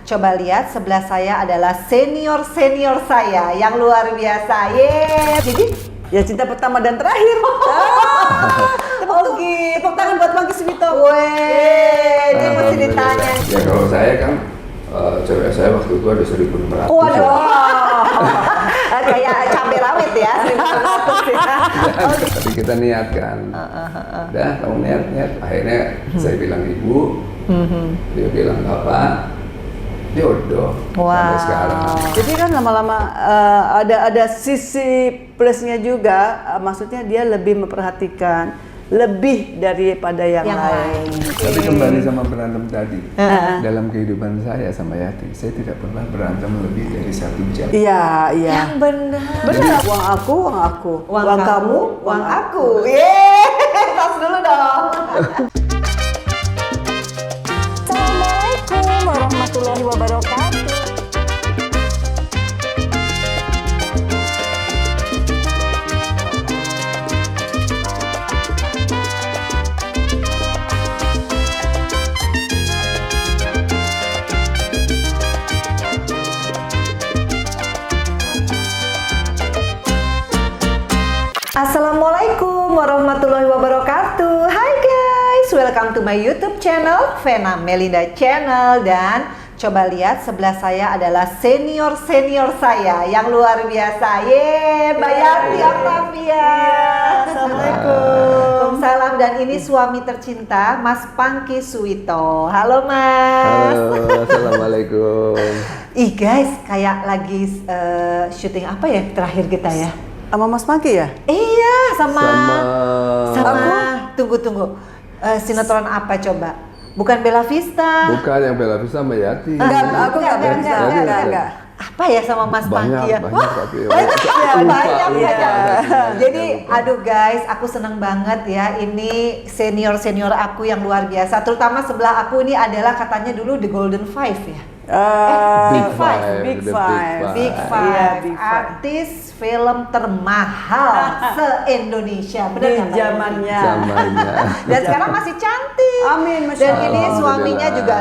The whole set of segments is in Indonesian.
coba lihat sebelah saya adalah senior saya yang luar biasa. Yeay. Jadi Ya cinta pertama dan terakhir. Tepuk tangan buat Pangki Suwito. weh, ini mesti ditanya. Ya kalau saya kan cewek saya waktu itu ada 1.600. Waduh, kayak cabai rawit ya, 1.600 ya. Tapi kita niatkan. Udah, kamu niat. Akhirnya saya bilang ibu, dia bilang bapak, jodoh sampai sekarang. Jadi kan lama-lama ada sisi plusnya juga, maksudnya dia lebih memperhatikan lebih daripada yang lain. Tapi kembali sama berantem tadi, dalam kehidupan saya sama Yati, saya tidak pernah berantem lebih dari 1 jam. Iya. Yang benar. Benar. Uang aku. Uang kamu, uang aku. Yeay, tos dulu dong. Assalamualaikum warahmatullahi wabarakatuh. Assalamualaikum warahmatullahi wabarakatuh. Hai guys, welcome to my YouTube channel, Vena Melinda Channel. Dan coba lihat sebelah saya adalah senior saya yang luar biasa. Yeay, Mbak Yati Octavia. Assalamualaikum. Salam, dan ini suami tercinta Mas Pangki Suwito. Halo Mas. Halo, assalamualaikum. Ih guys, kayak lagi syuting apa ya terakhir kita ya? Sama Mas Pangki ya? Iya, sama Sama tunggu. Sinetron apa coba? Bukan Bella Vista. bukan yang Bella Vista sama Yati. Aku nggak enggak. Apa ya sama Mas Pangki ya? Banyak tapi Banyak. Lupa. Jadi aduh guys, aku seneng banget ya. Ini senior aku yang luar biasa. Terutama sebelah aku ini adalah katanya dulu The Golden Five ya. Big Five. Big The Five. Big Iya, Five, Big Five. artis film termahal se-Indonesia, benar Di nggak, Mbak? zamannya. Dan sekarang masih cantik. Amin, Masya Dan Allah. ini suaminya Alhamdulillah. juga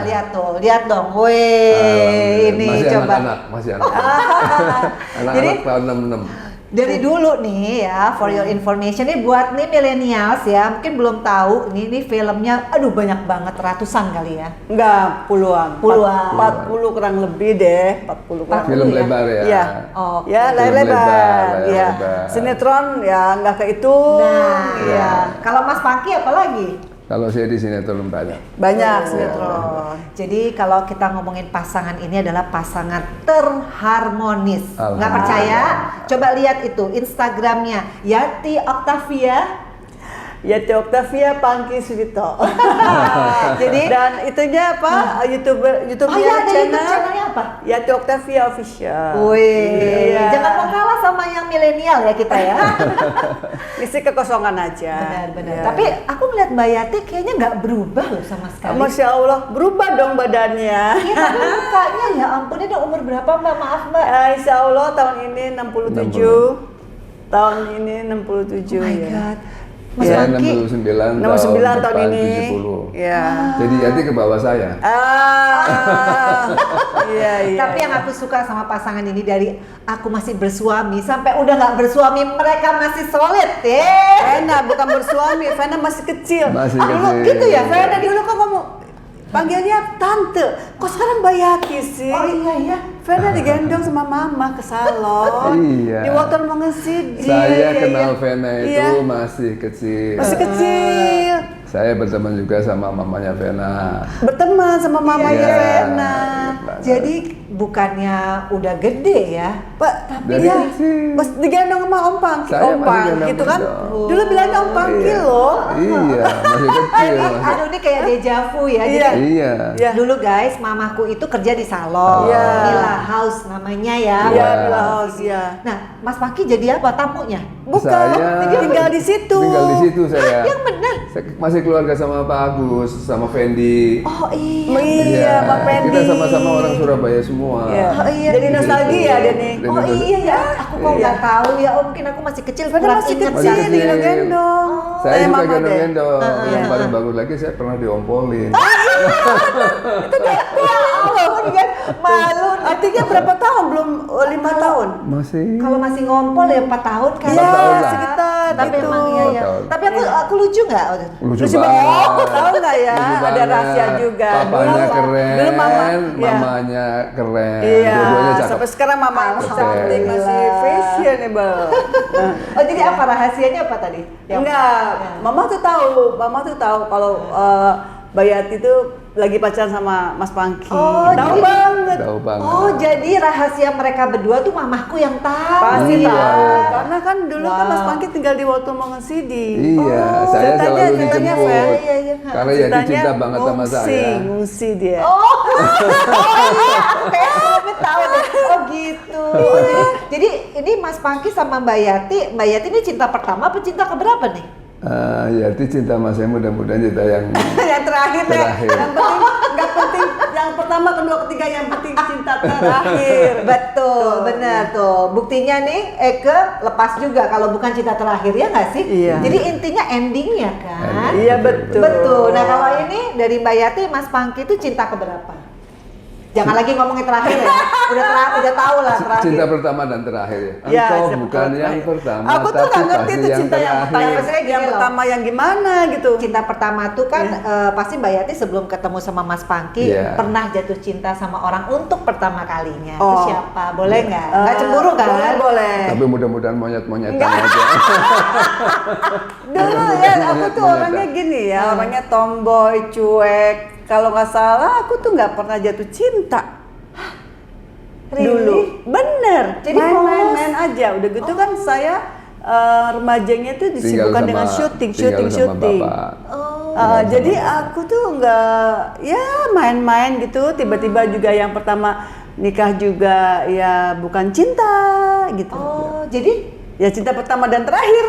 lihat dong, weh, ini masih coba. Masih anak-anak. Jadi Anak-anak tahun 66. dari dulu nih ya, for your information nih buat nih millennials ya, mungkin belum tahu ini filmnya, aduh banyak banget, ratusan kali ya. Enggak, puluhan. 40 kurang lebih deh, 40 kurang. Film ya? lebar ya. Iya. Oh, Ya, Film layar lebar. layar Iya. lebar. Sinetron ya nggak kehitung. nah, Iya. ya. Kalau Mas Pangki apa lagi? Kalau saya di sinetron banyak. Banyak sinetron. Jadi kalau kita ngomongin pasangan ini adalah pasangan terharmonis. Nggak Alhamdulillah. percaya? Coba lihat itu Instagramnya Yati Octavia. Yati Octavia, Pangki Suwito. Jadi Dan itunya apa? YouTube-nya oh iya, ada YouTube channel channelnya apa? Yati Octavia Official. Wih, Iya. jangan mau kalah sama yang milenial ya kita ya. Isi kekosongan aja. Benar-benar. Iya. Tapi aku ngeliat Mbak Yati kayaknya nggak berubah loh sama sekali. Masya Allah, berubah dong badannya. Iya, tapi mukanya ya ampun, ini udah umur berapa Mbak? Maaf Mbak. Insya Allah tahun ini 67. Tahun ini 67 Oh my ya. God. Mas Saya Pangki. 69 69 tahun depan ini. 70. Ya. Jadi Yati ke bawah saya. Iya. Tapi yang aku suka sama pasangan ini dari aku masih bersuami sampai udah nggak bersuami, mereka masih solid ya. Vena bukan bersuami, Vena masih kecil. Masih Dulu kecil. gitu ya, Vena dulu kok kamu panggilnya tante. Kok sekarang Mbak Yati sih? Oh iya. Vena digendong sama mama ke salon. Iya. Di motor mau nge-CD. Saya kenal Vena itu Iya. masih kecil. Masih kecil. Saya berteman juga sama mamanya Vena. Berteman sama mamanya Iya. Vena. Jadi bukannya udah gede ya, Pak, tapi Dari ya kecil. pas digendong sama Om Pangki, Saya Om masih Pangki gendong gitu kan. gendong. Dulu bilangnya Om Pangki Iya. loh. Iya, masih kecil. aduh ini kayak dejavu ya. Iya. Jadi Iya. Iya. dulu guys, mamaku itu kerja di salon, Iya. Mila House namanya ya. Iya, Iya. Mila House ya. Nah, Mas Pangki jadi apa tamunya? Bukan, Saya tinggal di situ. Tinggal di situ saya. Yang benar. Saya masih keluarga sama Pak Agus, sama Fendi. Oh iya. Iya, Pak Pendi. Kita sama-sama orang Surabaya semua. Iya. Oh, iya. Jadi nostalgia dia nih. Jadi Oh iya ya, aku kok Iya. nggak tahu ya. Oh mungkin aku masih kecil, Vena kurang masih inget. kecil, Masih kecil. digendong-gendong. Saya juga Mama deh. gendong-gendong. Yang paling bagus lagi saya pernah diompolin. Ya tahun kan, malu. Artinya berapa tahun? Belum 5 tahun. Masih. Kalau masih ngompol ya 4 tahun kan. Iya, Iya, lah. sekitar Tapi gitu. emang iya ya. Tahun. Tapi aku lucu nggak? Lucu Lucu banget. banget. Tahu nggak ya? Lucu Ada banget. rahasia juga. Papanya Dulu- keren, dulu mama, ya. mamanya keren. Iya, Dua-duanya cakep. sampai sekarang mama masih Cakep. cantik, masih fashionable. Nah, Oh jadi apa rahasianya apa tadi? enggak, mama tuh tahu kalau Mbak Yati tuh lagi pacaran sama Mas Pangki. Oh, Tahu jadi- banget. Tahu banget. Oh jadi rahasia mereka berdua tuh mamahku yang tahu. Pasti Iya. tahu. Karena kan dulu kan Mas Wow. Pangki tinggal di Wotomongan Sidi. Iya, saya ceritanya- selalu ceritanya, dijemput. Fer. Iya, iya. Karena Yati cinta banget sama saya. Ngungsi dia. Oh iya, aku kayak tahu deh. Oh gitu. Jadi ini Mas Pangki sama Mbak Yati ini cinta pertama apa cinta keberapa nih? Yati cinta sama saya, mudah-mudahan cinta yang Yang terakhir deh. Terakhir. Yang penting nggak penting. Yang pertama, kedua, ketiga, yang penting cinta terakhir. Betul, benar tuh. Buktinya nih Eke lepas juga kalau bukan cinta terakhir ya nggak sih? Iya. Jadi intinya endingnya kan? Iya betul. Betul. Nah kalau ini dari Mbak Yati, Mas Pangki itu cinta keberapa? Jangan lagi ngomongin terakhir ya. Udah tahu lah terakhir. cinta pertama dan terakhir ya. Iya, Engkau cinta bukan terakhir. yang pertama, Aku tuh nggak ngerti pasti tuh cinta yang terakhir. pertama. Maksudnya gini Yang loh. pertama yang gimana gitu. Cinta pertama tuh kan pasti Mbak Yati sebelum ketemu sama Mas Pangki Iya. pernah jatuh cinta sama orang untuk pertama kalinya. Itu Oh. siapa? Boleh nggak? Nggak cemburu kan? Boleh. Tapi mudah-mudahan monyet-monyetan aja. Dulu ya, aku tuh Monyet. orangnya gini ya, orangnya tomboy, cuek. Kalau nggak salah, aku tuh nggak pernah jatuh cinta. Really? Dulu, bener. Jadi main-main aja. Udah gitu kan saya remajanya tuh disibukkan dengan tinggal syuting. sama bapak. Jadi aku tuh nggak, ya main-main gitu. Tiba-tiba juga yang pertama nikah juga ya bukan cinta gitu. Oh, jadi Ya cinta pertama dan terakhir.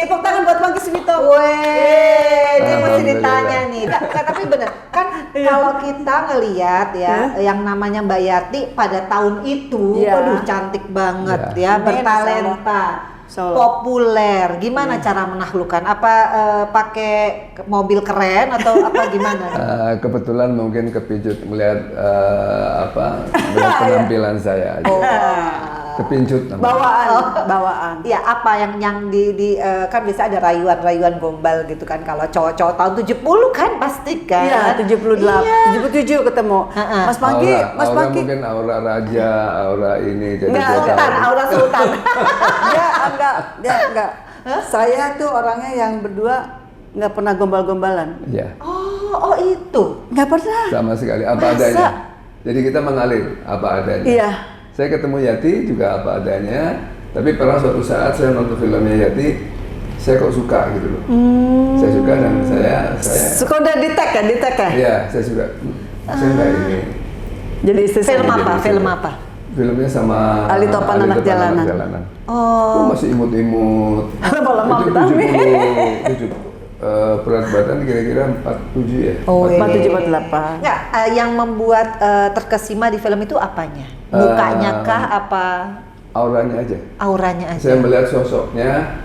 Tepuk tangan buat Pangki Suwito. Weh, ini mesti Alhamdulillah. ditanya nih. Tapi bener kan kalau kita ngelihat ya yang namanya Mbak Yati pada tahun itu, Iya. aduh cantik banget Iya. ya, bertalenta, Insya Allah. populer. Gimana cara menaklukkan? Apa pakai mobil keren atau apa gimana? Kebetulan mungkin kepincut melihat melihat penampilan saya aja. Kepincut namanya. Bawaan. Ya apa yang di kan bisa ada rayuan gombal gitu kan kalau cowok-cowok tahun 70 kan pasti kan. Iya, 78, Iya. 77 ketemu. Mas Pangki, Mas aura Pangki. mungkin aura raja, aura ini jadi Enggak, dia tahu. Sultan, aura sultan. enggak. Saya tuh orangnya yang berdua nggak pernah gombal-gombalan. Iya, Oh itu. Nggak pernah. sama sekali apa Masa? adanya. Jadi kita mengalir apa adanya. Iya. Saya ketemu Yati juga apa adanya, tapi pernah suatu saat saya nonton filmnya Yati, saya kok suka gitu loh. Saya suka dan saya Suka udah di tag ya? iya, saya suka. Saya nggak ini. Jadi istri Film saya. apa? Film apa? Filmnya sama Ali Topan Anak Jalanan. Oh. Masih imut-imut. Lama-lama Itu vitamin. 70, berat badan kira-kira 47 ya. Oh, 4748. Nggak, yang membuat terkesima di film itu apanya? Mukanya kah apa Auranya aja. auranya Saya aja? melihat sosoknya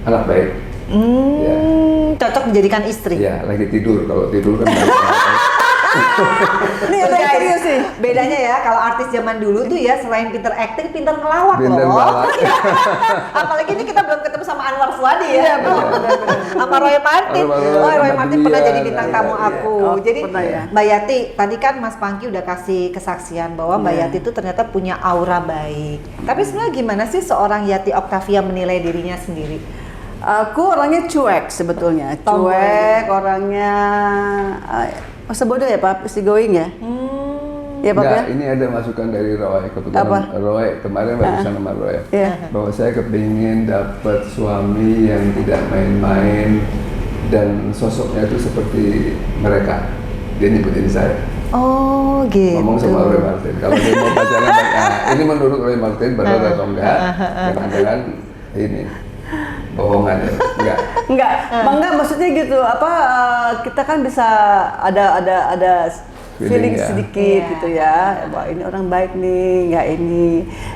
anak baik. Ya. Cocok dijadikan istri. Ya, lagi tidur. Kalau tidur kan baik. Ini ada yang serius sih. Bedanya ya kalau artis zaman dulu tuh ya selain pinter acting, pinter ngelawak Pinter loh. ngelawak. Apalagi ini kita belum ketemu sama Anwar Fuadi ya. Iya, Sama Roy Martin. Roy Martin pernah Iya, jadi bintang iya, tamu iya. aku. Oh, Jadi pernah ya. Mbak Yati, tadi kan Mas Pangki udah kasih kesaksian bahwa Mbak Yati itu ternyata punya aura baik. Tapi sebenarnya gimana sih seorang Yati Octavia menilai dirinya sendiri? Aku orangnya cuek sebetulnya. Tomboy. Cuek, orangnya masa bodoh ya Pak, easy going ya? Ya Pak ya? Enggak, ini ada masukan dari Roy. Kebetulan Apa? Roy kemarin barusan sama Roy. Iya. Bahwa saya kepingin dapat suami yang tidak main-main dan sosoknya itu seperti mereka. Dia nyebutin saya. Oh gitu. Ngomong sama Roy Martin. Kalau dia mau pacaran, ini menurut Roy Martin benar atau enggak? Jangan-jangan ini bohongan ya? Enggak. Enggak maksudnya gitu. Kita kan bisa ada feeling ya. sedikit gitu ya. Wah, ini orang baik nih, enggak ini.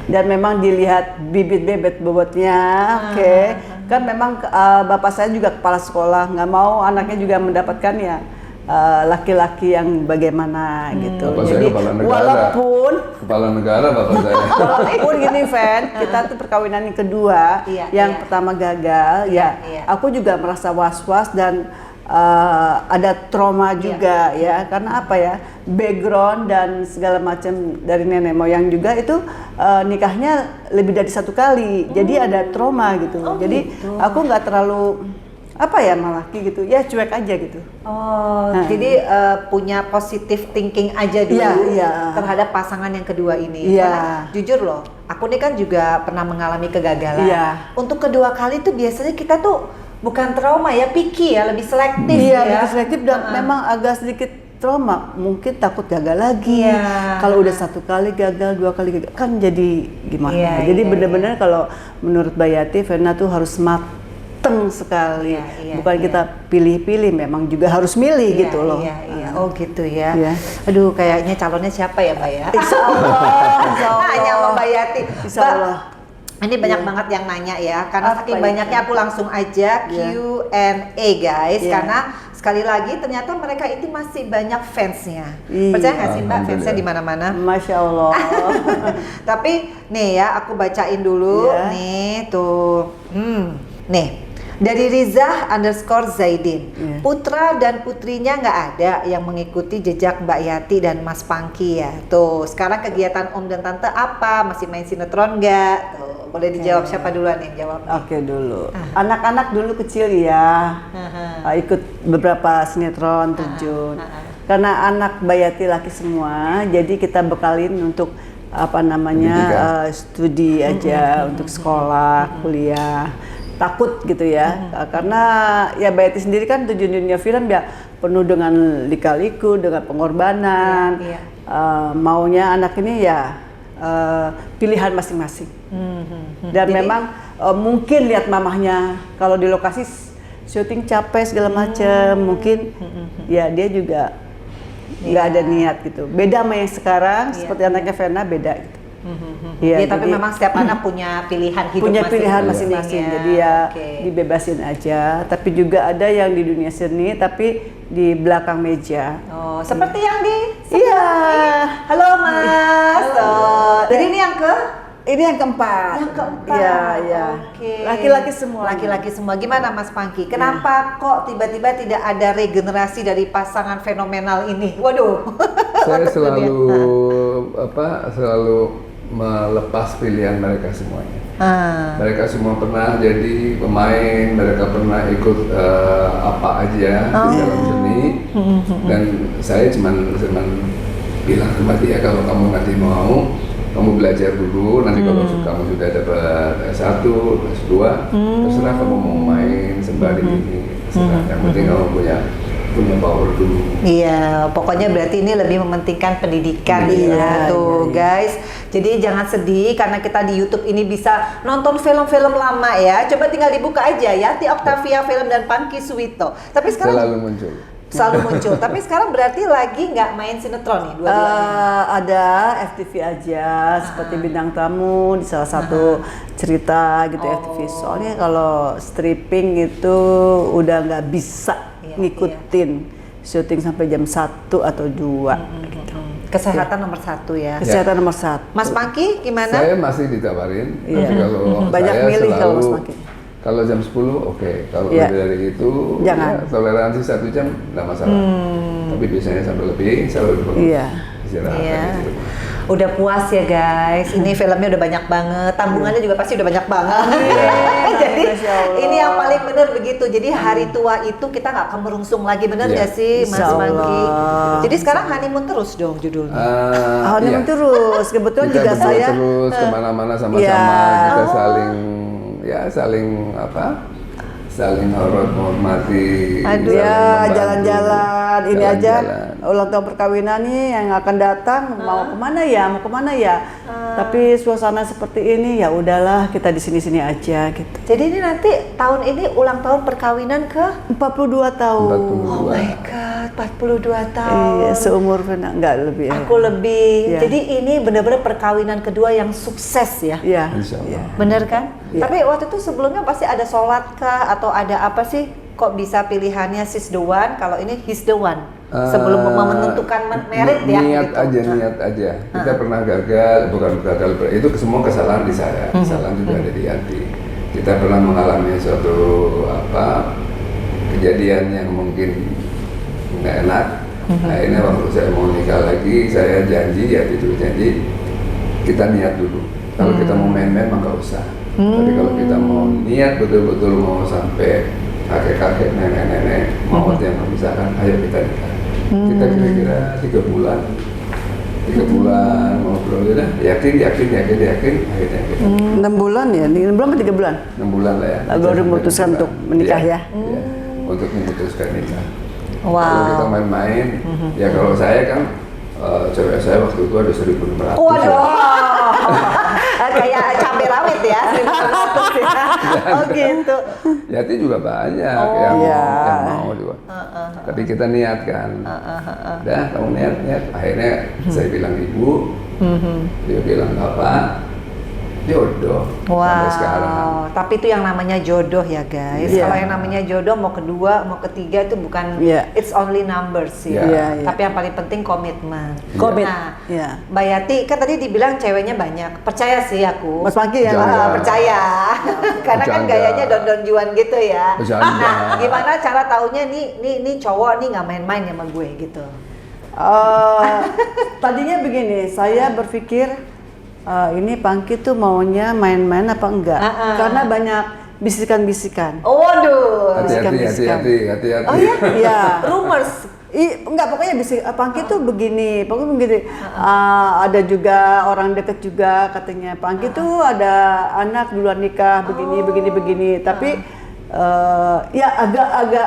Dan memang dilihat bibit-bibit bobotnya. Oke. Kan memang bapak saya juga kepala sekolah, nggak mau anaknya juga mendapatkan ya laki-laki yang bagaimana gitu. Bapak saya Jadi kepala negara. walaupun Kepala negara bapak saya. walaupun gini Fen, kita tuh perkawinan yang kedua, Iya, yang iya. pertama gagal, Iya, ya iya. aku juga merasa was-was dan ada trauma juga ya, karena apa ya, background dan segala macam dari nenek moyang juga itu nikahnya lebih dari satu kali, jadi ada trauma gitu. Jadi aku nggak terlalu apa ya, malah gitu ya, cuek aja gitu. Oh, jadi punya positive thinking aja dulu Iya, iya. terhadap pasangan yang kedua ini. Iya. Karena jujur loh, aku nih kan juga pernah mengalami kegagalan. Iya. Untuk kedua kali tuh biasanya kita tuh bukan trauma ya, picky ya, lebih selektif Iya, ya. lebih selektif dan memang agak sedikit trauma, mungkin takut gagal lagi. Iya. Kalau udah satu kali gagal, dua kali gagal, kan jadi gimana? Iya, Jadi iya, benar-benar kalau menurut Bayati, Verna tuh harus mateng sekali. Iya, iya, Bukan iya. kita pilih-pilih, memang juga harus milih Iya, gitu loh. Iya, iya. Oh gitu ya. Iya. Aduh, kayaknya calonnya siapa ya, Mbak ya? Insya Allah, insya Allah. Nanya sama Mbak Yati. Insya Mbak, Allah. ini banyak banget yang nanya ya, karena Apa saking itu? banyaknya aku langsung aja Iya. Q&A guys, Iya. karena sekali lagi ternyata mereka itu masih banyak fansnya. Iya. Percaya nggak sih Mbak, fansnya Alhamdulillah. di mana-mana? Masya Allah. Tapi nih ya, aku bacain dulu Iya. nih tuh. Nih. Dari Riza _ Zaidin, Iya. putra dan putrinya nggak ada yang mengikuti jejak Mbak Yati dan Mas Pangki ya. Tuh, sekarang kegiatan Om dan Tante apa? Masih main sinetron nggak? Tuh, boleh dijawab siapa duluan yang jawab? Oke dulu. Anak-anak dulu kecil ya, ikut beberapa sinetron terjun. Karena anak Bayati laki semua, jadi kita bekalin untuk apa namanya studi aja, untuk sekolah, kuliah. Takut gitu ya, karena ya Bayati sendiri kan tujuan dunia film ya penuh dengan lika-liku, dengan pengorbanan. Iya, Maunya anak ini ya pilihan masing-masing. Dan Jadi- memang mungkin lihat mamahnya kalau di lokasi syuting capek segala macam, mungkin ya dia juga nggak ada niat gitu. Beda sama yang sekarang, seperti anaknya Verna beda gitu. Ya, Iya, tapi jadi memang setiap anak punya pilihan hidup punya pilihan masing-masing masing-masing, ya. jadi ya Oke. dibebasin aja. Tapi juga ada yang di dunia seni, tapi di belakang meja. Oh, seperti yang di Iya. Halo Mas. Oh, jadi ini yang Ini yang keempat. Yang keempat. Iya, iya. Oke. Laki-laki semua. Laki-laki semua. Gimana Mas Pangki? Kenapa kok tiba-tiba tidak ada regenerasi dari pasangan fenomenal ini? Waduh. Saya Untuk dunia. selalu melepas pilihan mereka semuanya. Mereka semua pernah jadi pemain, mereka pernah ikut apa aja di dalam seni, dan saya cuman bilang sama dia, kalau kamu nanti mau, kamu belajar dulu, nanti kalau kamu sudah dapat S1, S2, terserah kamu mau main sembari ini, terserah. Yang penting kamu punya power dulu. Iya, pokoknya berarti ini lebih mementingkan pendidikan Iya, ya, tuh iya, iya. guys. Jadi jangan sedih karena kita di YouTube ini bisa nonton film-film lama ya. Coba tinggal dibuka aja ya, Yati Octavia Film dan Pangki Suwito. Tapi sekarang Selalu muncul. selalu muncul. Tapi sekarang berarti lagi nggak main sinetron nih dua-duanya. Ada FTV aja, seperti bintang tamu di salah satu cerita gitu FTV. Soalnya kalau stripping itu udah nggak bisa Iya, ngikutin syuting sampai jam 1 atau 2 gitu. Kesehatan nomor satu ya. Kesehatan nomor 1. Mas Pangki gimana? Saya masih ditawarin, Iya. tapi kalau Banyak saya milih kalau selalu Mas Maki. kalau jam 10 oke, kalau Iya. lebih dari itu Jangan. ya, toleransi 1 jam nggak masalah. Tapi biasanya sampai lebih selalu Iya. istirahat Iya. aja di rumah. Udah puas ya guys. Ini filmnya udah banyak banget. Tabungannya juga pasti udah banyak banget. Jadi Masya Allah. ini yang paling bener begitu. Jadi hari tua itu kita nggak kemerungsung lagi, bener Iya. nggak sih Mas Insya Allah. Pangki? Jadi sekarang honeymoon terus dong judulnya. Honeymoon Iya. terus. Kebetulan Kita juga berdua saya terus kemana-mana sama-sama, Iya. kita saling saling menghormati, Aduh. saling ya membantu. jalan-jalan ini aja Jalan-jalan. ulang tahun perkawinan nih yang akan datang mau kemana ya tapi suasana seperti ini ya udahlah kita di sini-sini aja gitu. Jadi ini nanti tahun ini ulang tahun perkawinan ke 42 tahun. 42. Oh my god, 42 tahun. Iya, seumur Vena enggak lebih. Aku lebih. Iya. Jadi ini benar-benar perkawinan kedua yang sukses ya. Iya. Insya Allah. Iya. Bener kan? Iya. Tapi waktu itu sebelumnya pasti ada sholat kah atau ada apa sih? Kok bisa pilihannya she's the one, kalau ini he's the one? Sebelum menentukan merit ya? Niat gitu. aja, niat aja. Kita pernah gagal, bukan gagal, itu semua kesalahan di saya, kesalahan juga ada di Yati. Kita pernah mengalami suatu kejadian yang mungkin nggak enak. Akhirnya waktu saya mau nikah lagi, saya janji, Yati juga janji, kita niat dulu. Kalau kita mau main-main mah nggak usah. Tapi kalau kita mau niat betul-betul mau sampai kakek-kakek, nenek-nenek, maut yang memisahkan, ayo kita nikah. Kita kira-kira 3 bulan ngobrol, udah yakin, akhirnya kita 6 bulan ya, 6 bulan atau 3 bulan? 6 bulan lah ya. Baru memutuskan untuk menikah ya? Iya, untuk memutuskan nikah. Wow. Kalau kita main-main, ya kalau saya kan cewek saya waktu itu ada 1.600. Waduh, kayak cabai rawit ya, 1.600 ya. Oh gitu. Yati juga banyak yang mau juga. Tapi kita niat kan. Udah, kamu niat. Akhirnya saya bilang ibu, dia bilang bapak, jodoh sampai sekarang. Wow, tapi itu yang namanya jodoh ya guys. Iya. Kalau yang namanya jodoh mau kedua, mau ketiga itu bukan it's only numbers ya. Iya. Tapi yang paling penting komitmen. Komit. Nah, Iya. Mbak Yati kan tadi dibilang ceweknya banyak. Percaya sih aku. Mas Pangki ya, Jangan. Mas? Percaya. Karena kan Bercanda. gayanya don-don juan gitu ya. Bercanda. Nah, gimana cara taunya nih cowok nih nggak main-main sama gue gitu. Tadinya begini, saya berpikir ini Pangki tuh maunya main-main apa enggak? Karena banyak bisikan-bisikan. Oh, waduh. Hati-hati. Oh iya? Iya. Rumors. Enggak, pokoknya Pangki tuh begini, ada juga orang deket juga katanya Pangki tuh ada anak duluan nikah begini. Tapi ya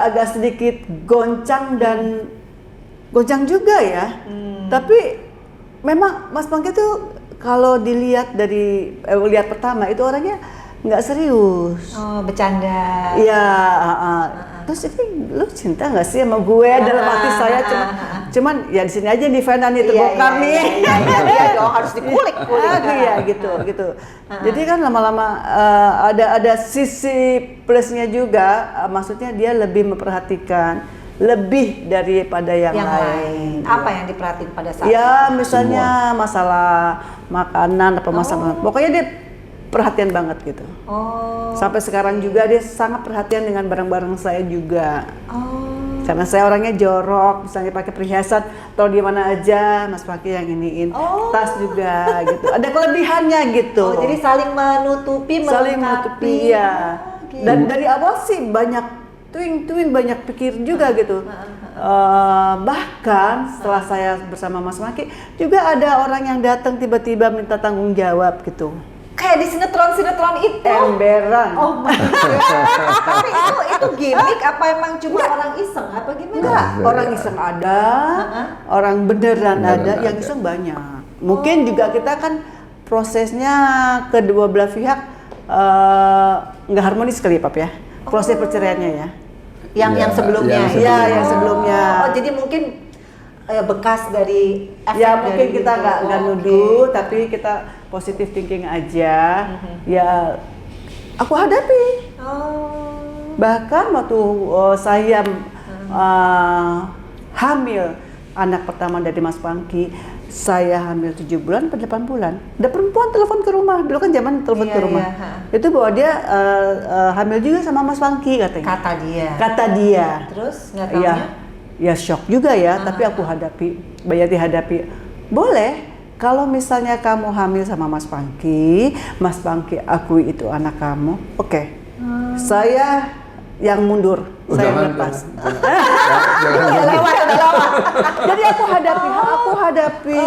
agak sedikit goncang juga ya. Tapi memang Mas Pangki tuh kalau dilihat dari lihat pertama itu orangnya nggak serius. Oh, bercanda. Iya, terus ini lu cinta nggak sih sama gue? Dalam hati saya cuman ya di sini aja nih Vena nih terbongkar nih. Iya dong, harus dikulik. Iya gitu. Jadi kan lama-lama ada sisi plusnya juga, maksudnya dia lebih memperhatikan lebih daripada yang lain. Apa yang diperhatiin pada saat Ya itu? misalnya masalah makanan apa masalah, pokoknya dia perhatian banget gitu. Oh. Sampai sekarang juga dia sangat perhatian dengan barang-barang saya juga. Oh. Karena saya orangnya jorok, misalnya pakai perhiasan, tahu di mana aja, Mas Pangki yang iniin, tas juga gitu. Ada kelebihannya gitu. Oh, jadi saling menutupi, Saling menutupi, ya. gitu. Dan dari awal sih banyak twing banyak pikir juga gitu. Bahkan setelah saya bersama Mas Pangki juga ada orang yang datang tiba-tiba minta tanggung jawab gitu. Kayak di sinetron itu. Emberan. Oh my God. Tapi itu gimmick apa emang cuma orang iseng apa gimana? Enggak, orang iseng ada, orang beneran ada, yang ada. iseng banyak. Mungkin juga kita kan prosesnya kedua belah pihak nggak harmonis kali ya Pap ya, proses perceraiannya ya. Yang sebelumnya. Iya, yang sebelumnya. Oh, jadi mungkin bekas dari efek Ya mungkin dari kita itu. nggak nuduh, tapi kita positive thinking aja. Ya aku hadapi. Oh. Bahkan waktu saya hamil anak pertama dari Mas Pangki, saya hamil 7 bulan atau 8 bulan. Ada perempuan telepon ke rumah. Dulu kan zaman telepon ke rumah. Itu bahwa dia hamil juga sama Mas Pangki katanya. Kata dia. Terus nggak taunya? Ya shock juga ya, tapi aku hadapi, Mbak Yati hadapi. Boleh, kalau misalnya kamu hamil sama Mas Pangki akui itu anak kamu, oke. Saya yang mundur, saya Jangan, lepas. jangan. Udah lewat. Jadi aku hadapi.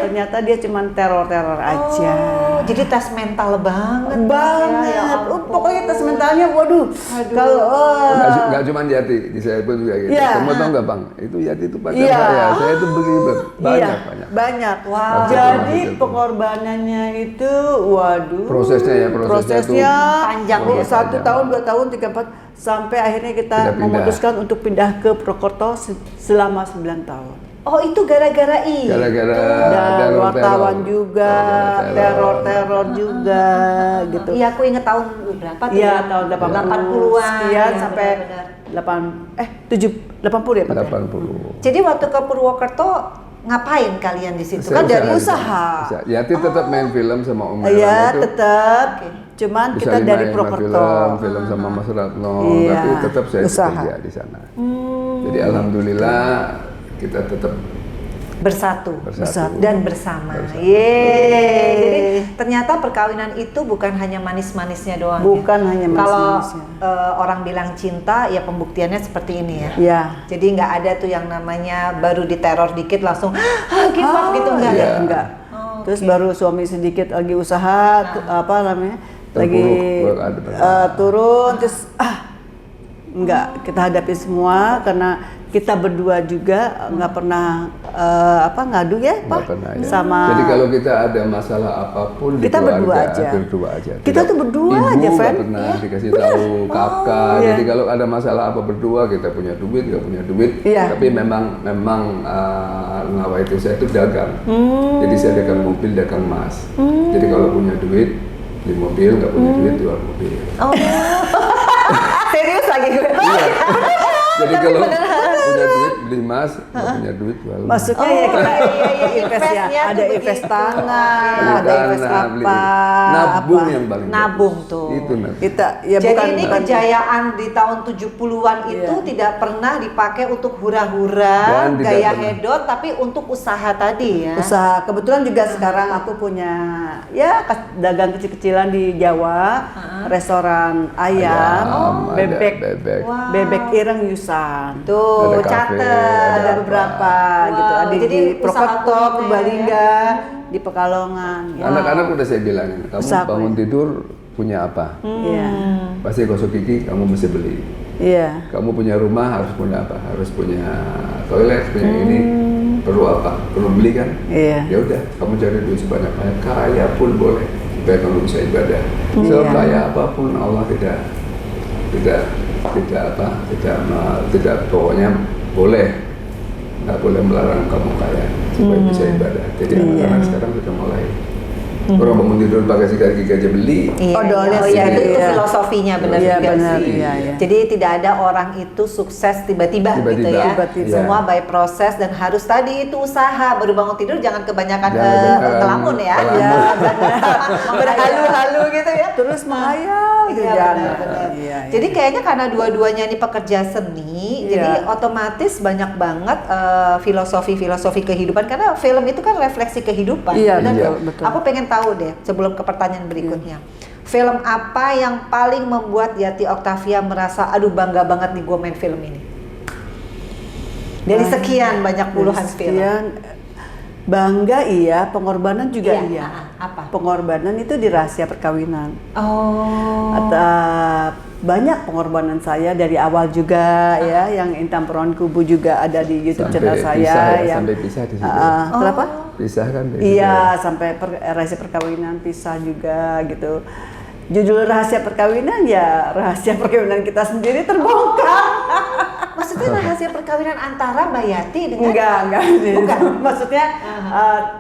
Ternyata dia cuma teror aja. Oh, jadi tes mental banget. Banget. Ya ampun. Pokoknya tes mentalnya, waduh. Kalau Nggak cuma di Yati, di saya pun juga gitu. Iya. Kamu tahu nggak Bang? Itu Yati itu pacar Iya. saya itu begitu banyak. Wow. Jadi pengorbanannya itu, waduh. Prosesnya panjang ya. 1 tahun, 2 tahun, 3, 4, sampai akhirnya kita Pindah-pindah. memutuskan untuk pindah ke Prokerto selama 9 tahun. Oh itu gara-gara itu. Gara-gara Dan wartawan juga, teror. teror juga gitu. Iya aku inget tahun berapa tuh? Iya, ya? tahun 80-an sekian ya, sampai benar-benar. 80 ya Pak? 80. Jadi waktu ke Purwokerto ngapain kalian di situ? Saya Kan dari usaha. Yati tetap main film sama Om Herman Iya, itu. tetap. Oke. Cuman Bisa kita dari main Purwokerto. film sama Mas Ratno, Iya, tapi tetap saya usaha. bekerja di sana. Jadi alhamdulillah kita tetap bersatu bersatu. dan bersama. Bersatu. Yeay. Jadi ternyata perkawinan itu bukan hanya manis-manisnya doang. Bukan ya. hanya Kalau manis-manisnya. orang bilang cinta, ya pembuktiannya seperti ini ya. Iya. Jadi nggak ada tuh yang namanya baru diteror dikit langsung give up gitu enggak iya. ya? Enggak. Oh, Terus baru suami sedikit lagi usaha, apa namanya? Lagi turun, terus enggak, kita hadapi semua karena kita berdua juga nggak pernah ngadu ya, Nggak Pak? pernah, ya. Sama. Jadi kalau kita ada masalah apapun di Kita berdua keluarga, aja. berdua aja. Kita tuh berdua Ibu aja, nggak Fen. pernah Iya. dikasih tahu kakak. Iya. Jadi kalau ada masalah apa berdua, kita punya duit, nggak punya duit. Iya. Tapi memang nawaitu saya itu dagang. Jadi saya dagang mobil, dagang emas. Jadi kalau punya duit, beli mobil, nggak punya duit, jual mobil. Oh. Serius lagi gue. Iya. Jadi kalau punya duit beli emas, nggak punya duit jual emas. Maksudnya ya kita invest ya, investnya ada tuh invest begitu. tanah, Beli ada invest tanah, beli- apa, nabung apa. yang paling Nabung bagus. tuh. Itu nabung. Kita ya Jadi bukan ini kejayaan di tahun 70-an itu Iya. tidak pernah dipakai untuk hura-hura, Dan tidak gaya pernah. hedon, tapi untuk usaha tadi ya. usaha. Kebetulan juga sekarang aku punya ya dagang kecil-kecilan di Jawa, restoran ayam, ada bebek, bebek. Wah. bebek ireng Yusan. Tuh, Ada kafe, catet. Ada beberapa gitu, Wow, ada jadi di Purwokerto, usaha kuliner. Purbalingga, di Pekalongan. Ya. Anak-anak udah saya bilangin, kamu Usaha bangun tidur punya apa? Iya. Pasti gosok gigi kamu mesti beli. Iya. Kamu punya rumah harus punya apa? Harus punya toilet, punya ini. Perlu apa? Perlu beli kan? Iya. Ya udah, kamu cari duit sebanyak-banyak, kaya pun boleh supaya kamu bisa ibadah. Sekaya apapun Allah tidak pokoknya boleh, nggak boleh melarang kamu kaya supaya bisa ibadah. Jadi anak-anak sekarang sudah mulai orang bangun tidur pakai sikat gigi aja beli. Iya, Oh, doanya iya, sih, itu iya. filosofinya benar Iya, juga benar, sih. iya, iya. Jadi tidak ada orang itu sukses tiba-tiba gitu Tiba-tiba. ya. Tiba-tiba. Semua by proses dan harus tadi itu usaha. Baru bangun tidur jangan kebanyakan ngelamun ya. Ngelamun. Berhalu-halu gitu ya. Terus menghayal gitu Iya, jangan. benar-benar. Iya, iya. Jadi kayaknya karena dua-duanya ini pekerja seni, Iya. jadi otomatis banyak banget filosofi kehidupan karena film itu kan refleksi kehidupan. Iya, benar iya, nggak? betul. Aku pengen tahu deh sebelum ke pertanyaan berikutnya. Film apa yang paling membuat Yati Octavia merasa aduh bangga banget nih gue main film ini? Dari sekian banyak puluhan film. Sekian, bangga iya, pengorbanan juga Iya, iya. apa? Pengorbanan itu di rahasia perkawinan. Oh. Atau banyak pengorbanan saya dari awal juga ya, yang Intan Perawan Kubu juga ada di YouTube channel saya. pisah ya, yang, sampai pisah di situ. Kenapa? Pisah kan? di situ. Iya, sampai rahasia perkawinan pisah juga gitu. Judul rahasia perkawinan ya rahasia perkawinan kita sendiri terbongkar. Maksudnya rahasia perkawinan antara Mbak Yati dengan Enggak. Bukan. Maksudnya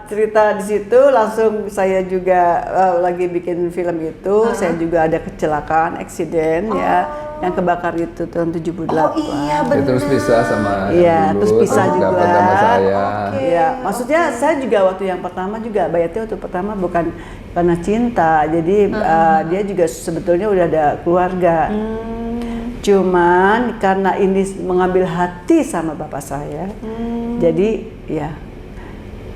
cerita di situ langsung saya juga lagi bikin film itu, saya juga ada kecelakaan, eksiden ya, yang kebakar itu tahun 78. Oh iya Ya, benar. terus pisah sama Iya, yang dulu, terus pisah juga. dapat sama saya. Iya, maksudnya saya juga waktu yang pertama juga Mbak Yati waktu pertama bukan karena cinta, jadi dia juga sebetulnya udah ada keluarga. Cuman karena ini mengambil hati sama bapak saya, jadi ya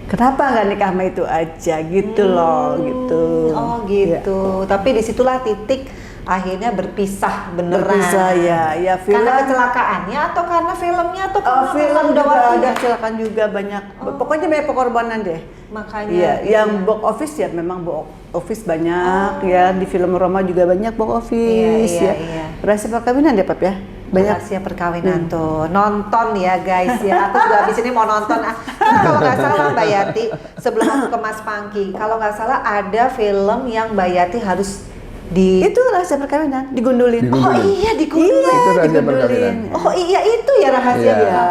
kenapa nggak nikah sama itu aja gitu loh gitu. Oh gitu. Tapi disitulah titik akhirnya berpisah beneran. Berpisah ya film. Karena kecelakaannya atau karena filmnya atau karena Film memang udah juga waktunya? ada kecelakaan juga banyak. Pokoknya banyak pengorbanan deh. Makanya. Iya, gitu yang ya. box office ya memang box office banyak ya, di film Roma juga banyak box office Iya, ya. iya. Rahasia perkawinan deh Pap ya. Banyak. Rahasia perkawinan tuh nonton ya guys ya. Aku juga abis ini mau nonton. Kalau nggak salah Mbak Yati sebelum aku ke Mas Pangki, kalau nggak salah ada film yang Mbak Yati harus di Itu rahasia perkawinan, digundulin. Oh iya digundulin. Itu rahasia digundulin. perkawinan. Oh iya itu ya rahasia Iya. dia. Ya,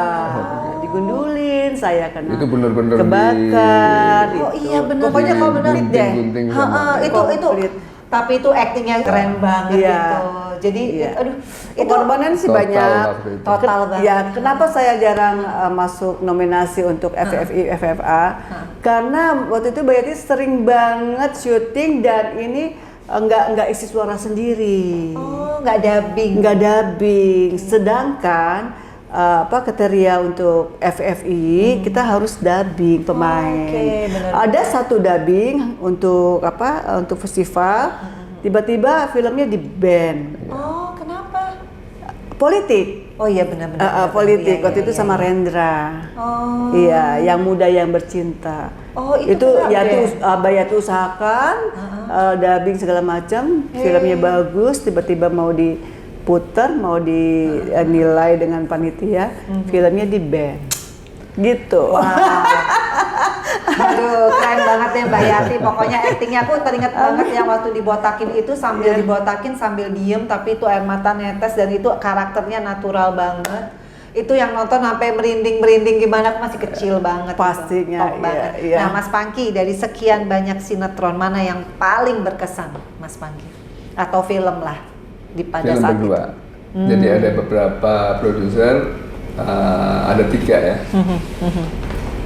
digundulin saya kena Itu bener-bener kebakar. Oh itu. iya benar, pokoknya kalau benar gunting-gunting sama- itu Komplit. tapi itu aktingnya keren banget Iya. gitu. Jadi Iya. aduh itu Pengorbanan sih Total banyak. waktu itu. Total banget. Ya, kenapa saya jarang masuk nominasi untuk FFI, FFA? Karena waktu itu Bayati sering banget syuting dan ini nggak isi suara sendiri, oh nggak dubbing. nggak dubbing. Sedangkan kriteria untuk FFI kita harus dubbing pemain. Oke, benar. Ada satu dubbing untuk untuk festival. Tiba-tiba filmnya di ban. Oh kenapa? Politik. Oh iya benar-benar. Politik Iya, waktu iya, itu iya, sama iya. Rendra. Oh. Iya, yang muda yang bercinta. Oh, itu kenapa? Bayati usahakan dubbing segala macam, filmnya bagus, tiba-tiba mau diputar, mau dinilai dengan panitia, filmnya di ban. Gitu. Aduh, keren banget ya Mbak Yati. Pokoknya aktingnya aku teringat banget yang waktu dibotakin itu sambil dibotakin sambil diem, tapi itu air mata netes dan itu karakternya natural banget. Itu yang nonton sampai merinding gimana, aku masih kecil banget. Pastinya, Top banget. iya. Nah, Mas Pangki, dari sekian banyak sinetron mana yang paling berkesan, Mas Pangki? Atau film lah pada film saat berdua. itu? Jadi ada beberapa produser, ada 3 ya.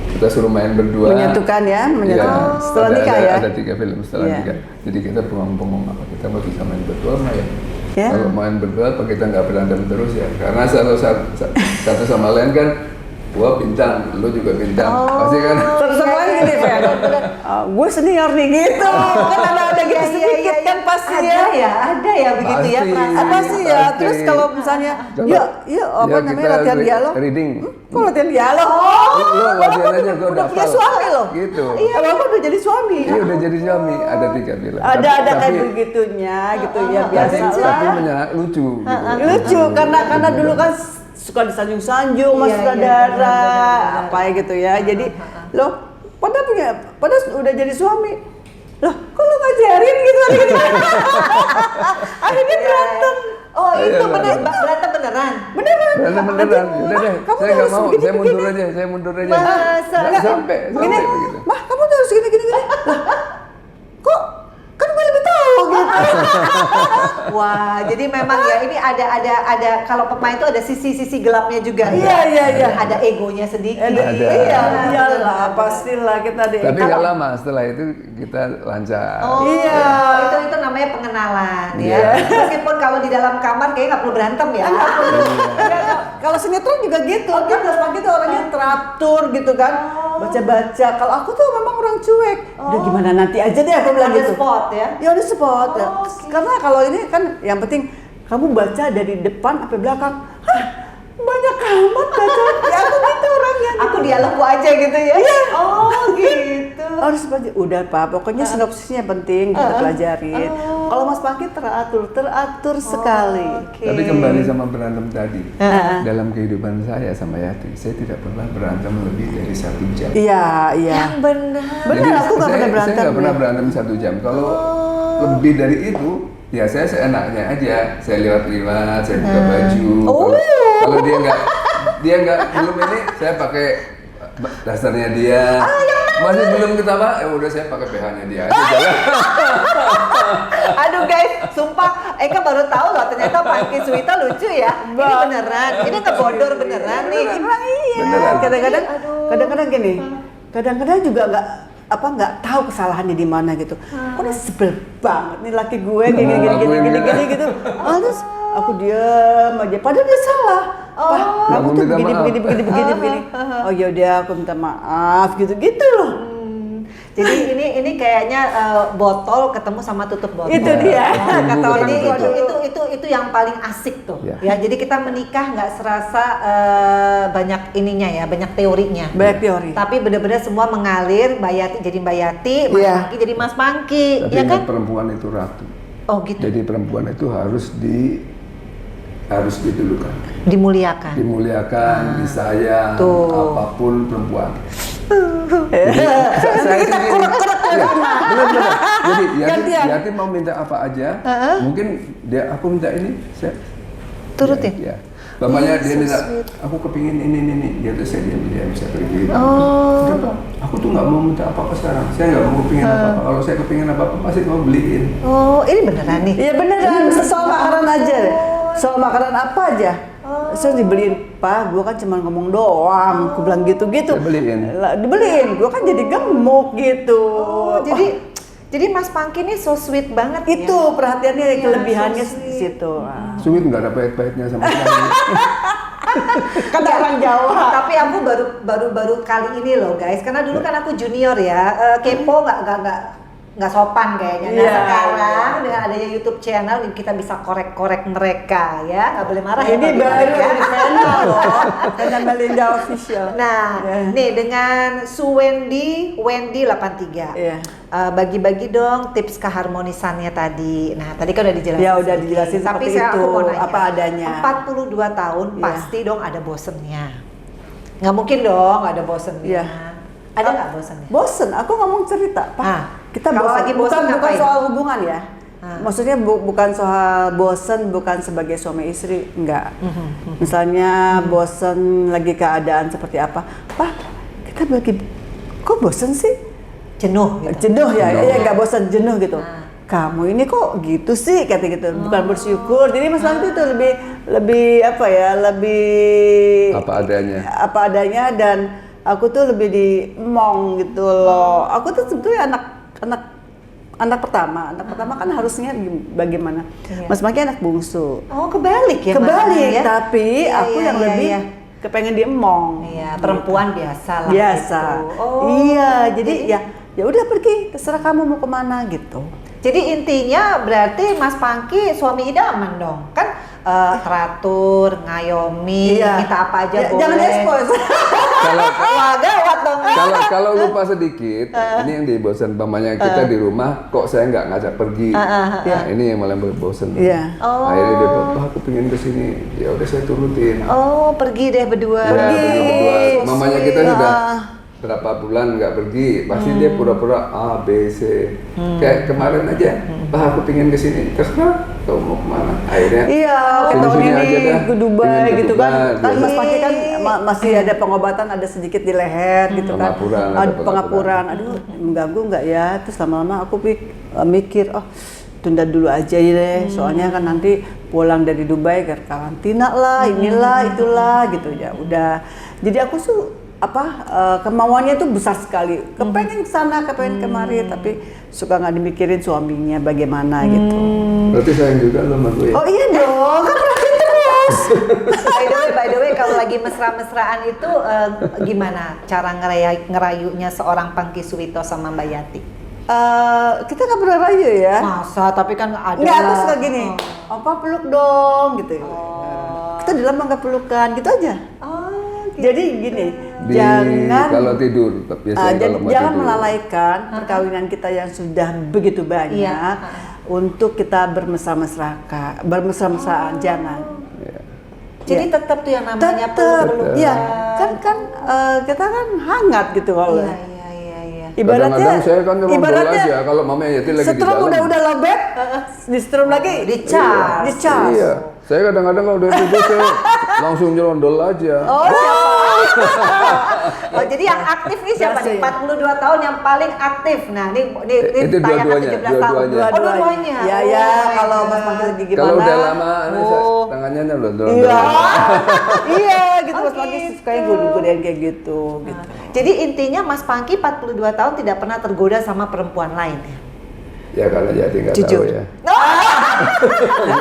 Kita suruh main berdua. Menyatukan ya, menyatukan. Iya, Setelah nikah ya. Ada 3 film setelah Iya. nikah. Jadi kita bengong-bengong apa kita mau bisa main berdua nggak ya? Ya. Kalau main berdua apa kita nggak berantem terus ya? Karena satu sama lain kan, gua bintang, lu juga bintang, pasti kan. Terus sama lain gini, Fer. Gue senior nih gitu. Kan ada gitu sedikit kan pasti ya. Ada ya begitu ya Pasti. perasaan. Apa sih ya? Pasti. Terus kalau misalnya, Coba. yuk namanya kita latihan dialog. Reading. Kok latihan dialog? Lu latihan aja, gua udah punya hafal. suami loh. Gitu. Kalau aku udah jadi suami. Iya udah jadi suami, ada 3 film. Ada kayak Tapi- begitunya gitu ya tapi biasa lah. lucu gitu. Lucu karena dulu kan suka disanjung-sanjung mas Iya, sutradara benar. apa ya gitu ya. Jadi loh pada udah jadi suami. Loh, kok lu ngajarin gitu akhirnya berantem. Oh itu Iya, bener, bener. berantem beneran? Beneran. Beneran, udah deh, Kamu saya tuh nggak harus mau, begini, saya mundur begini. aja, saya mundur aja. Masa? Nggak sampai Begini, begitu. Mah kamu tuh harus gini. Lah, kok kan gue lebih tahu gitu. Wah, jadi memang ya ini ada kalau pemain itu ada sisi gelapnya juga. Iya. Ada egonya sedikit. Ada. Iya, bener, iyalah bener. pastilah kita deh. Tapi nggak lama, setelah itu kita lancar. Oh, Iya. itu namanya pengenalan Iya. ya. Meskipun kalau di dalam kamar kayaknya nggak perlu berantem ya. Kalau sinetron juga gitu, kan Mas Pangki tuh orangnya teratur gitu kan, baca-baca. Kalau aku tuh memang orang cuek. Udah gimana nanti aja deh aku bilang Ada gitu. spot ya. Ya udah spot. Ya. Oh, oke. Karena kalau ini kan yang penting kamu baca dari depan sampai belakang. Hah, banyak amat baca. Ya aku gitu orangnya. Aku dialogku aja gitu ya. Iya. Oh gitu. Harus baca. Udah Pak, pokoknya sinopsisnya penting kita pelajarin. Kalau Mas Pangki teratur sekali. Oke. Tapi kembali sama berantem tadi, dalam kehidupan saya sama Yati, saya tidak pernah berantem lebih dari 1 jam. Iya. Yang benar. Benar, aku nggak pernah berantem. Saya nggak pernah ya. berantem 1 jam. Kalau lebih dari itu, ya saya seenaknya aja. Saya liwat-liwat, saya buka baju. Kalau dia nggak belum ini, saya pakai dasarnya dia. Masih belum ketawa, ya udah saya pakai BH-nya dia aja jalan. Aduh guys, sumpah Eka baru tahu loh ternyata Pangki Suwita lucu ya. Ini beneran, ini ngebodor beneran nih. Emang iya. Beneran. Kadang-kadang gini. Kadang-kadang juga nggak tahu kesalahannya di mana gitu. Kok dia sebel banget nih laki gue gini gitu. Terus aku diam aja. Padahal dia salah. Pak, kamu tuh begini. Oh yaudah aku minta maaf gitu loh. Jadi ini kayaknya botol ketemu sama tutup botol. Itu dia. Kata orang Jadi itu. itu yang paling asik tuh. Ya. Ya, jadi kita menikah nggak serasa banyak ininya ya, banyak teorinya. Banyak teori. Tapi benar-benar semua mengalir, Mbak Yati jadi Mbak Yati, Mas Iya. Pangki jadi Mas Pangki, Tapi ya ingat, kan? perempuan itu ratu. Oh gitu. Jadi perempuan itu harus didulukan, dimuliakan, disayang, Tuh. apapun perempuan. Jadi, saya sendiri, ya, benar. Jadi Yati mau minta apa aja, mungkin aku minta ini, saya Turutin? Ya. Bapaknya Iya, dia so minta, sweet. aku kepingin ini. Dia tuh saya dia bisa pergi. Oh. Udah, Pak, aku tuh nggak mau minta apa-apa sekarang. Saya nggak mau kepingin apa-apa. Kalau saya kepingin apa-apa pasti kamu beliin. Oh, ini beneran nih? Iya beneran, soal makanan aja deh. Soal makanan apa aja. Saya dibeliin, Pak, gue kan cuma ngomong doang. Gue bilang gitu-gitu. Saya beliin. Lah, dibeliin, gue kan jadi gemuk gitu. Oh, jadi Mas Pangki ini so sweet banget Itu ya? perhatiannya, Iya, kelebihannya so di sweet. situ. Sweet nggak ada pahit-pahitnya sama sekali. Kan orang Jawa. Tapi aku baru kali ini loh guys, karena dulu kan aku junior ya, kepo nggak sopan kayaknya. Nah Iya, sekarang dengan adanya YouTube channel kita bisa korek-korek mereka ya, nggak boleh marah ya. Ini kalau baru gitu ya. di channel loh, Vena Melinda Official. Nah, Ya. nih dengan Su Wendy 83. Iya. Bagi-bagi dong tips keharmonisannya tadi. Nah, tadi kan udah dijelasin. Ya, udah sedikit. dijelasin Tapi seperti aku itu, mau nanya, apa adanya. 42 tahun Iya. pasti dong ada bosennya. Nggak mungkin dong nggak ada bosennya. Iya. Ada nggak bosennya? Bosen, aku ngomong cerita, Pak. Ah, Kita kalau bosen. lagi bosen bukan ngapain? soal hubungan ya. Ah. Maksudnya bukan soal bosen, bukan sebagai suami istri, enggak. Misalnya bosen lagi keadaan seperti apa, Pak, kita lagi, kok bosen sih? Jenuh gitu. Jenuh ya, Jenuh. iya nggak bosan, jenuh gitu. Ah. Kamu ini kok gitu sih, kata gitu. Bukan bersyukur. Jadi Mas Pangki itu lebih apa ya, lebih Apa adanya. dan aku tuh lebih diemong gitu loh. Aku tuh sebetulnya anak pertama kan harusnya bagaimana? Iya. Mas Pangki anak bungsu. Oh, kebalik ya. Kebalik, makanya ya? tapi Iya, aku iya, yang iya, lebih iya. kepengen diemong. Iya, perempuan biasa lah. Biasa. gitu. Oh. Iya, jadi ya udah pergi, terserah kamu mau kemana gitu. Jadi intinya berarti Mas Pangki suami idaman dong, kan teratur, ngayomi, Iya. minta apa aja boleh. Jangan expose. Wah gawat dong. Kalau lupa sedikit, ini yang dibosan. Pamannya kita di rumah, kok saya nggak ngajak pergi. Nah, ini yang malah bosan. Iya. Oh. Akhirnya dia bilang, "Pak, aku pengen kesini." Ya udah saya turutin. Oh pergi deh berdua. Ya, pergi berdua. so Mamanya sweet. kita sudah berapa bulan nggak pergi, pasti dia pura-pura A, B, C. Kayak kemarin aja, Pak, aku pengen kesini. Terserah, kau mau kemana? Akhirnya Iya, ke tahun sini ini aja dah. ke Dubai Pengen ke gitu Dubai, kan. Kan Mas biasa. Pangki kan masih ada pengobatan, ada sedikit di leher gitu kan. Pengapuran, ada Ada pengapuran. pengapuran. Aduh, mengganggu nggak ya? Terus lama-lama aku mikir, oh tunda dulu aja ya deh. Soalnya kan nanti pulang dari Dubai ke karantina lah, inilah, itulah gitu ya. Udah. Jadi aku kemauannya tuh besar sekali. Kepengen sana, kepengen kemari, tapi suka nggak dimikirin suaminya bagaimana gitu. Berarti sayang juga lo sama gue. Oh iya dong, kan perhatiin terus. By the way, kalau lagi mesra-mesraan itu gimana cara ngerayunya seorang Pangki Suwito sama Mbak Yati? Kita nggak pernah rayu ya. Masa, tapi kan ada. Nggak, aku suka gini, opa peluk dong gitu. Oh. Kita udah lama nggak pelukan, gitu aja. Oh, gitu. Jadi gini, jangan kalau tidur, biasanya kalau mau jangan tidur. melalaikan perkawinan kita yang sudah begitu banyak Iya. untuk kita bermesra-mesraan, jangan. Jadi tetap tuh yang namanya Tetap, peluk-pelukan. iya, kan kita kan hangat gitu kalau. Iya, iya. Ibaratnya, Kadang-kadang saya kan cuma bola aja kalau Mama Yati lagi di setrum dalam. udah lobek, di-strum lagi, Di-charge. di-charge. Iya. Saya kadang-kadang kalau udah tidur saya langsung nyerondol aja. Oh siapa? Oh, jadi yang aktif nih siapa nih? 42 tahun yang paling aktif. Nah, ini Itu tayangan dua-duanya, 17 tahun. dua-duanya. Oh, dua-duanya. Ya Oh, ya, my kalau God. Mas Pangki lagi gimana? Kalau udah lama, Oh. tangannya nyerondol. Iya, iya gitu Mas Oh, Pangki gitu. sukanya godain kayak gitu. Jadi intinya Mas Pangki 42 tahun tidak pernah tergoda sama perempuan lain ya? Ya kalau Yati nggak Jujur. tahu ya.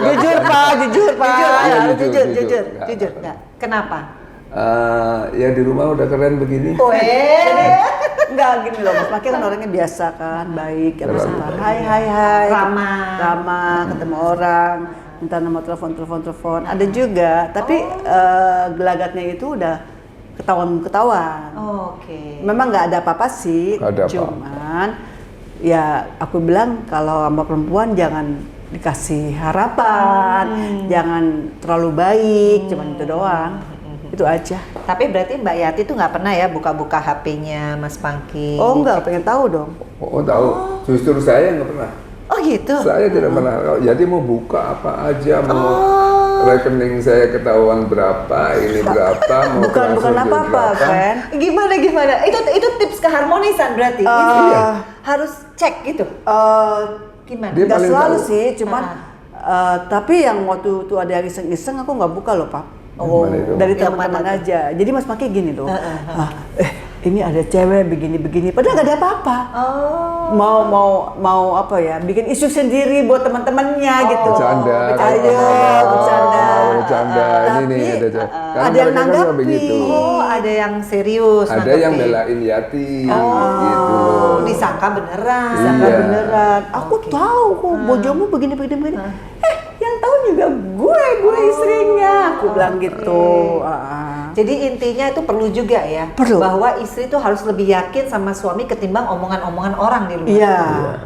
Jujur Pak, jujur Pak. Iya, jujur. Nggak. Jujur. Nggak. Kenapa? Ya di rumah udah keren begini. Enggak gini loh, Mas Pangki kan orangnya biasa kan, baik ya Mas Pangki. Hai. Ramah, ketemu orang, minta nomor telepon. Ada juga, tapi gelagatnya itu udah ketahuan. Oke. Memang nggak ada apa-apa sih, Nggak ada apa-apa. cuman ya aku bilang kalau sama perempuan jangan dikasih harapan, jangan terlalu baik, cuman itu doang. Itu aja. Tapi berarti Mbak Yati tuh nggak pernah ya buka-buka HP-nya Mas Pangki? Oh enggak, pengen tahu dong. Oh tahu. Justru saya nggak pernah. Oh gitu? Saya tidak pernah. Jadi mau buka apa aja, mau rekening saya ketahuan berapa, ini berapa, mau Bukan transfer apa-apa, berapa. Fen. Gimana? Itu tips keharmonisan berarti. Istri harus cek gitu. Gimana? Dia Nggak paling selalu tahu. sih, cuman tapi yang waktu itu ada yang iseng-iseng aku nggak buka loh, Pak. Oh, Dari yang teman-teman mana tuh? aja. Jadi Mas Maki gini loh. Ini ada cewek begini-begini, padahal nggak ada apa-apa. Mau apa ya? Bikin isu sendiri buat teman-temannya gitu. Bercanda, Bercanda. bercanda. Tapi, Ini ada cewek. Karena ada yang mereka kan suka nanggapi. begitu. Oh, ada yang serius. Ada yang belain yatim, gitu. Disangka beneran. Sangka Iya. beneran. Aku tahu kok bojomu begini. Yang tahu juga gue istrinya. Aku bilang gitu. Jadi intinya itu perlu juga ya, Perlu. bahwa istri itu harus lebih yakin sama suami ketimbang omongan-omongan orang di luar. Iya.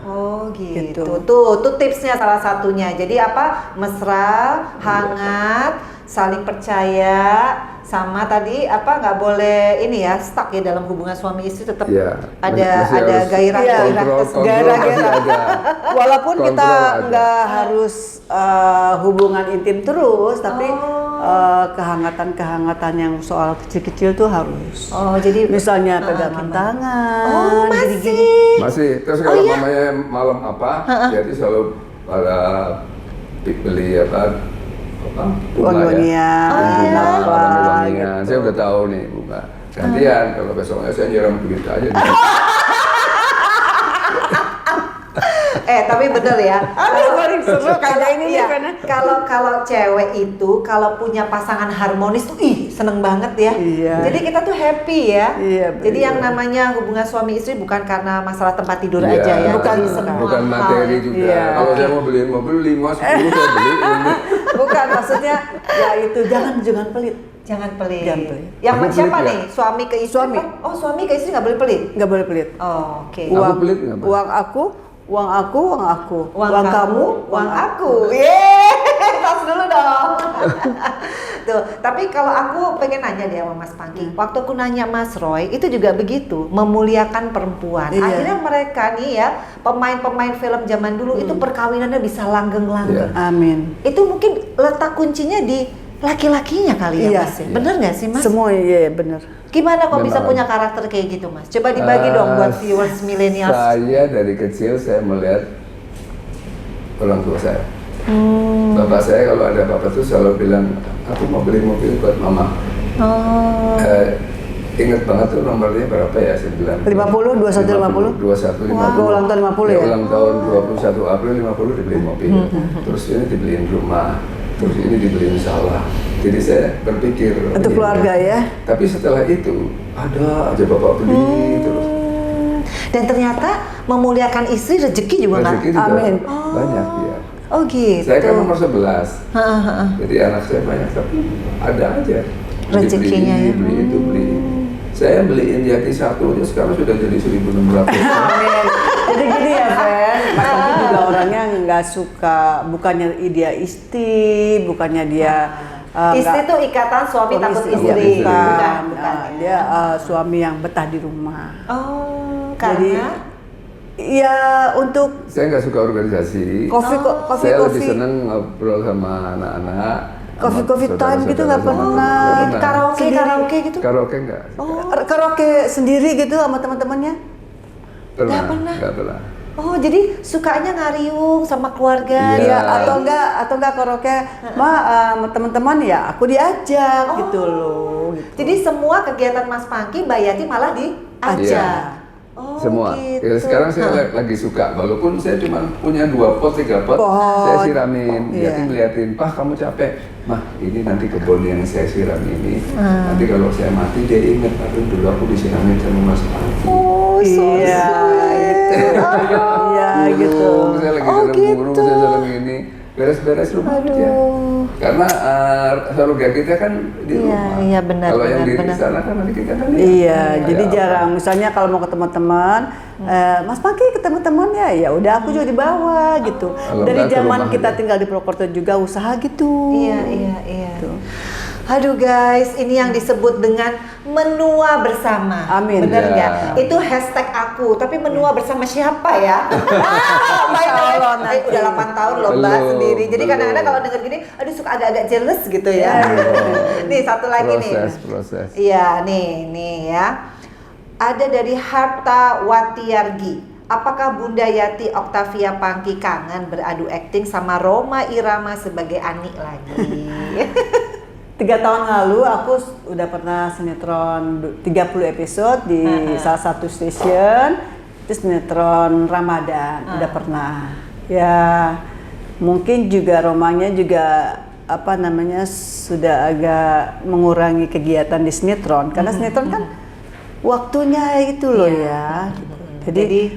Oh gitu. Gitu. Tuh tipsnya salah satunya. Jadi apa? Mesra, hangat, saling percaya, sama tadi apa nggak boleh ini ya stuck ya dalam hubungan suami istri, tetap Iya. ada Masih harus gairah-gairah kontrol gairah-gairah. masih ada. Walaupun kita Kontrol ada. nggak harus hubungan intim terus, tapi kehangatan yang soal kecil-kecil tuh harus. Oh jadi Misalnya pegangin tangan. Oh masih. Masih. Terus kalau mamanya malam apa, jadi selalu pada beli apa Wangi-wangian, bunga, apa, wangi-wangian. gitu. Saya udah tahu nih bunga. Gantian kalau besoknya saya nyiram begitu aja. Tapi bener ya. paling seru kayak ini nih, Iya, Fena. kalau cewek itu kalau punya pasangan harmonis tuh seneng banget ya. Iya. Jadi kita tuh happy ya. Iya, Jadi bener. yang namanya hubungan suami istri bukan karena masalah tempat tidur Iya, aja ya. bukan Tapi semua bukan hal. materi juga. Iya. Kalau saya mau beliin mobil 5, 10 saya beliin. Bukan, maksudnya ya itu jangan pelit. Jangan pelit. Jangan pelit. Yang Aku siapa pelit ya? nih? Suami ke istri? Suami. Oh suami ke istri nggak boleh pelit. Nggak boleh pelit. Oh, oke. Aku pelit nggak, Pak? Uang aku. Uang kamu, kamu, uang aku. Yeay, tos dulu dong. Tuh, tapi kalau aku pengen nanya deh sama Mas Pangki. Waktu aku nanya Mas Roy, itu juga begitu, memuliakan perempuan. Iya. Akhirnya mereka nih ya, pemain-pemain film zaman dulu itu perkawinannya bisa langgeng-langgeng. Amin. Itu mungkin letak kuncinya di laki-lakinya kali ya Iya. Mas ya? Bener nggak sih Mas? Semua iya benar. Gimana kok bisa Memang. punya karakter kayak gitu Mas? Coba dibagi dong buat viewers milenial. Saya dari kecil saya melihat orang tua saya. Bapak saya kalau ada apa-apa tuh selalu bilang, aku mau beli mobil buat mama. Oh. Ingat banget tuh nomornya berapa ya, saya bilang 50, 2150? 2150. Wah, ulang tahun 50 ya? Ulang tahun 21 April 50 dibeliin mobil. Terus ini dibeliin rumah. Terus ini dibeliin sawah. Jadi saya berpikir Untuk ini, keluarga ya? Tapi setelah itu ada aja bapak beli terus. Dan ternyata memuliakan istri rezeki juga nggak? Rezeki juga Amin. banyak ya. Oh gitu. Saya kan nomor 11. Jadi anak saya banyak tapi ada aja. Rezekinya ya. Beli itu beli. Saya beliin Yati satu aja sekarang sudah jadi 1.600. Amin. Jadi gini ya, Fen. Mas Tommy juga orangnya nggak suka, bukannya dia istri, bukannya dia Istri tuh ikatan suami takut istri. Bukan. Bukan. Dia suami yang betah di rumah. Oh, Jadi, karena ya untuk Saya nggak suka organisasi. coffee Saya lebih seneng ngobrol sama anak-anak. Coffee sama time gitu nggak saudara-saudara sama pernah. nggak gitu, karaoke gitu. Karaoke nggak? karaoke sendiri gitu sama teman-temannya. Nggak pernah. Nggak pernah. Oh, jadi sukanya ngariung sama keluarga. Iya. Ya atau enggak karaoke sama teman-teman ya aku diajak gitu loh. Gitu. Jadi semua kegiatan Mas Pangki, Mbak Yati malah diajak. Iya. Oh, Semua. gitu. Ya, sekarang saya lagi suka, walaupun saya cuma punya 2 pot, 3 pot, saya siramin. Iya. Yati ngeliatin, Pak kamu capek. Mah, ini nanti kebun yang saya siram ini. Nanti kalau saya mati dia ingat, aduh dulu aku disiramin sama Mas Pangki. Oh, so Iya, sweet. gitu. Iya, gitu. Saya lagi Oh, siram burung, gitu. saya siram ini. Beres-beres rumah aja. Karena surga kita kan di Iya, rumah. iya, benar, Kalau yang benar. di sana kan nanti kita kan lihat. Iya, Kayak jadi apa. jarang. Misalnya kalau mau ketemu teman, Mas Pangki ketemu teman ya udah aku juga dibawa gitu. Kalau Dari enggak ke zaman rumah kita aja. tinggal di Purwokerto juga usaha gitu. Iya. Tuh. Aduh guys, ini yang disebut dengan menua bersama. Amin. Bener Ya. nggak? Itu hashtag aku, tapi menua bersama siapa ya? Insya Allah nanti. Udah 8 tahun loh Mbak Belum, sendiri. Jadi belum. kadang-kadang kalau denger gini, aduh suka agak-agak jealous gitu ya. Nih satu lagi Proses. Iya, nih ya. Ada dari Harta Watiargi. Apakah Bunda Yati Octavia Pangki kangen beradu akting sama Roma Irama sebagai Ani lagi? 3 tahun lalu aku udah pernah sinetron 30 episode di salah satu stasiun. Itu sinetron Ramadan, udah pernah. Ya, mungkin juga Romanya juga apa namanya sudah agak mengurangi kegiatan di sinetron karena sinetron kan waktunya itu loh ya. Jadi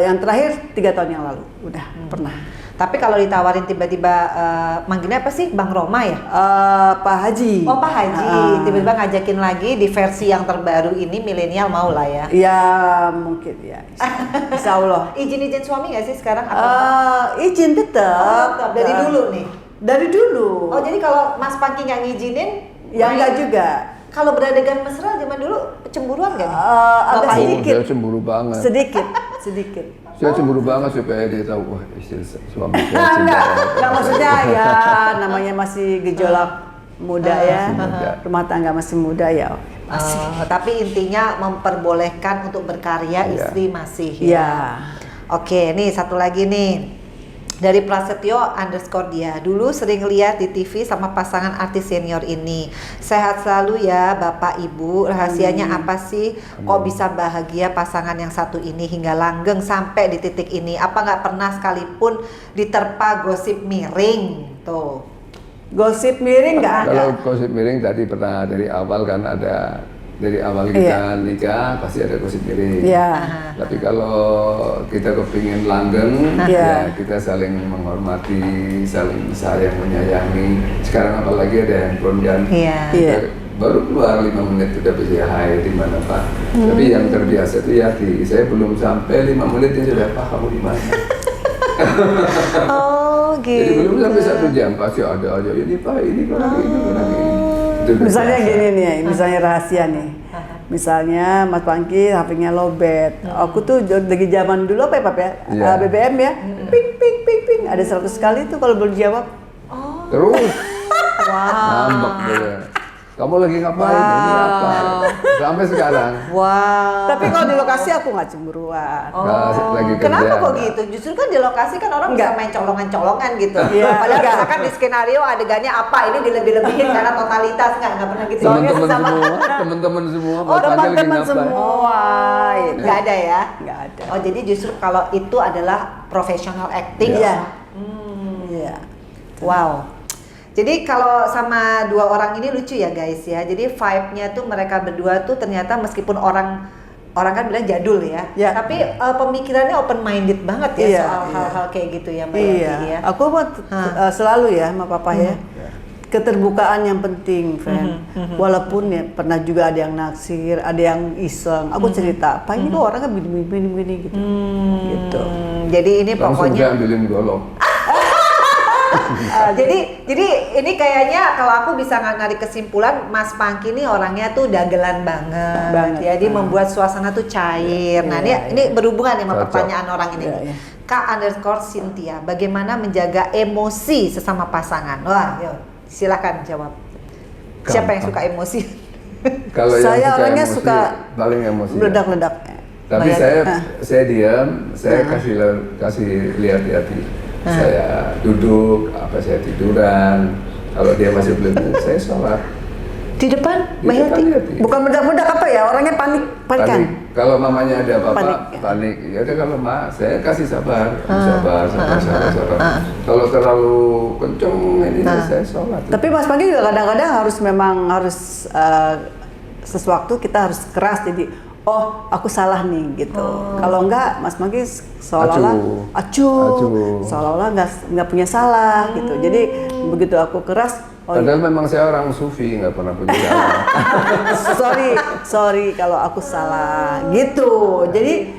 yang terakhir 3 tahun yang lalu udah pernah. Tapi kalau ditawarin tiba-tiba manggilnya apa sih? Bang Roma ya? Pak Haji. Oh Pak Haji, tiba-tiba ngajakin lagi di versi yang terbaru ini milenial mau lah ya? Ya mungkin ya. Insya Allah. Izin suami nggak sih sekarang? Izin tetap. Tetap dari dulu nih. Dari dulu. Oh jadi kalau Mas Pangki nggak ngizinin? Ya enggak juga. Kalau beradegan mesra zaman dulu cemburuan nggak nih? Agak Bapak sedikit. Saya cemburu banget. Sedikit. Saya cemburu banget supaya dia tahu, wah istri suami saya cinta. Enggak maksudnya ya namanya masih gejolak muda ya. muda. Rumah tangga masih muda ya. Tapi intinya memperbolehkan untuk berkarya Iya. istri masih Iya. ya. Oke, nih satu lagi nih. Dari Prasetyo_dia. Dulu sering lihat di TV sama pasangan artis senior ini. Sehat selalu ya Bapak Ibu. Rahasianya apa sih? Kok bisa bahagia pasangan yang satu ini hingga langgeng sampai di titik ini? Apa nggak pernah sekalipun diterpa gosip miring? Tuh. Gosip miring nggak ada. Kalau gosip miring tadi pernah dari awal kan ada, dari awal kita nikah pasti ada gosip miring. Iya. Tapi kalau kita kepingin langgeng, Iya. ya kita saling menghormati, saling sayang, menyayangi. Sekarang apalagi ada handphone kan, Iya. Iya. baru keluar 5 menit udah bisa hai di mana Pak. Tapi yang terbiasa itu Yati, saya belum sampai 5 menit dia sudah Pak kamu di mana. Oh gitu. Jadi belum sampai 1 jam pasti ada aja ini Pak ini kurang ini kurang ini. Itu udah Misalnya biasa. gini nih, misalnya rahasia nih. Misalnya Mas Pangki HP-nya lowbat. Aku tuh dari zaman dulu apa ya Pap ya? Iya. BBM ya. Ping ping ping ping. Ada 100 kali tuh kalau belum dijawab. Terus Wow. ngambek dia. Kamu lagi ngapain? Ini apa? Sampai sekarang. Wow. Tapi kalau di lokasi aku nggak cemburuan. Lagi kerja. Kenapa kok Mbak. gitu? Justru kan di lokasi kan orang Enggak. bisa main colongan-colongan gitu. Iya, Padahal enggak. misalkan di skenario adegannya apa, ini dilebih-lebihin karena totalitas nggak pernah gitu. Teman-teman Sama- semua, teman-teman semua. Oh Mas Pangki lagi teman-teman ngapain? semua. Nggak ada ya? Nggak ada. Oh jadi justru kalau itu adalah professional acting. Iya. Iya. Wow. Jadi kalau sama 2 orang ini lucu ya guys ya. Jadi vibe-nya tuh mereka berdua tuh ternyata meskipun orang kan bilang jadul ya. Ya. Tapi pemikirannya open minded banget ya Iya, soal iya. hal-hal kayak gitu ya Mbak Iya. Yati ya. Aku mah selalu ya sama Papa ya. Keterbukaan yang penting, friend. Walaupun ya pernah juga ada yang naksir, ada yang iseng. Aku cerita, Pak ini kok orangnya begini gitu. Gitu. Jadi ini Langsung pokoknya dia ambilin golok. jadi ini kayaknya kalau aku bisa narik kesimpulan Mas Pangki ini orangnya tuh dagelan banget. Jadi membuat suasana tuh cair. Nah, ini berhubungan sama Cocok. pertanyaan orang ini. Iya, iya. K_Cynthia, bagaimana menjaga emosi sesama pasangan? Wah, yuk, silakan jawab. Siapa yang suka emosi? Kalau Saya yang orangnya emosi, suka paling emosi. ya. Meledak-ledak. Tapi saya diam, saya kasih lihat Yati. Saya duduk, apa saya tiduran. Kalau dia masih belum, saya sholat. Di depan Di Mbak depan Yati? Yati. Bukan meledak-ledak apa ya? Orangnya panikan. Panik. Kalau mamanya ada apa-apa, Panik. panik. Ya udah kalau saya kasih sabar, sabar. Kalau terlalu kenceng ini saya sholat. Tapi Mas Pangki juga kadang-kadang harus sesuatu kita harus keras jadi oh aku salah nih gitu. Kalau enggak Mas Pangki seolah-olah acuh, seolah-olah nggak punya salah gitu. Jadi begitu aku keras Padahal memang saya orang sufi, nggak pernah punya salah. sorry kalau aku salah gitu. Jadi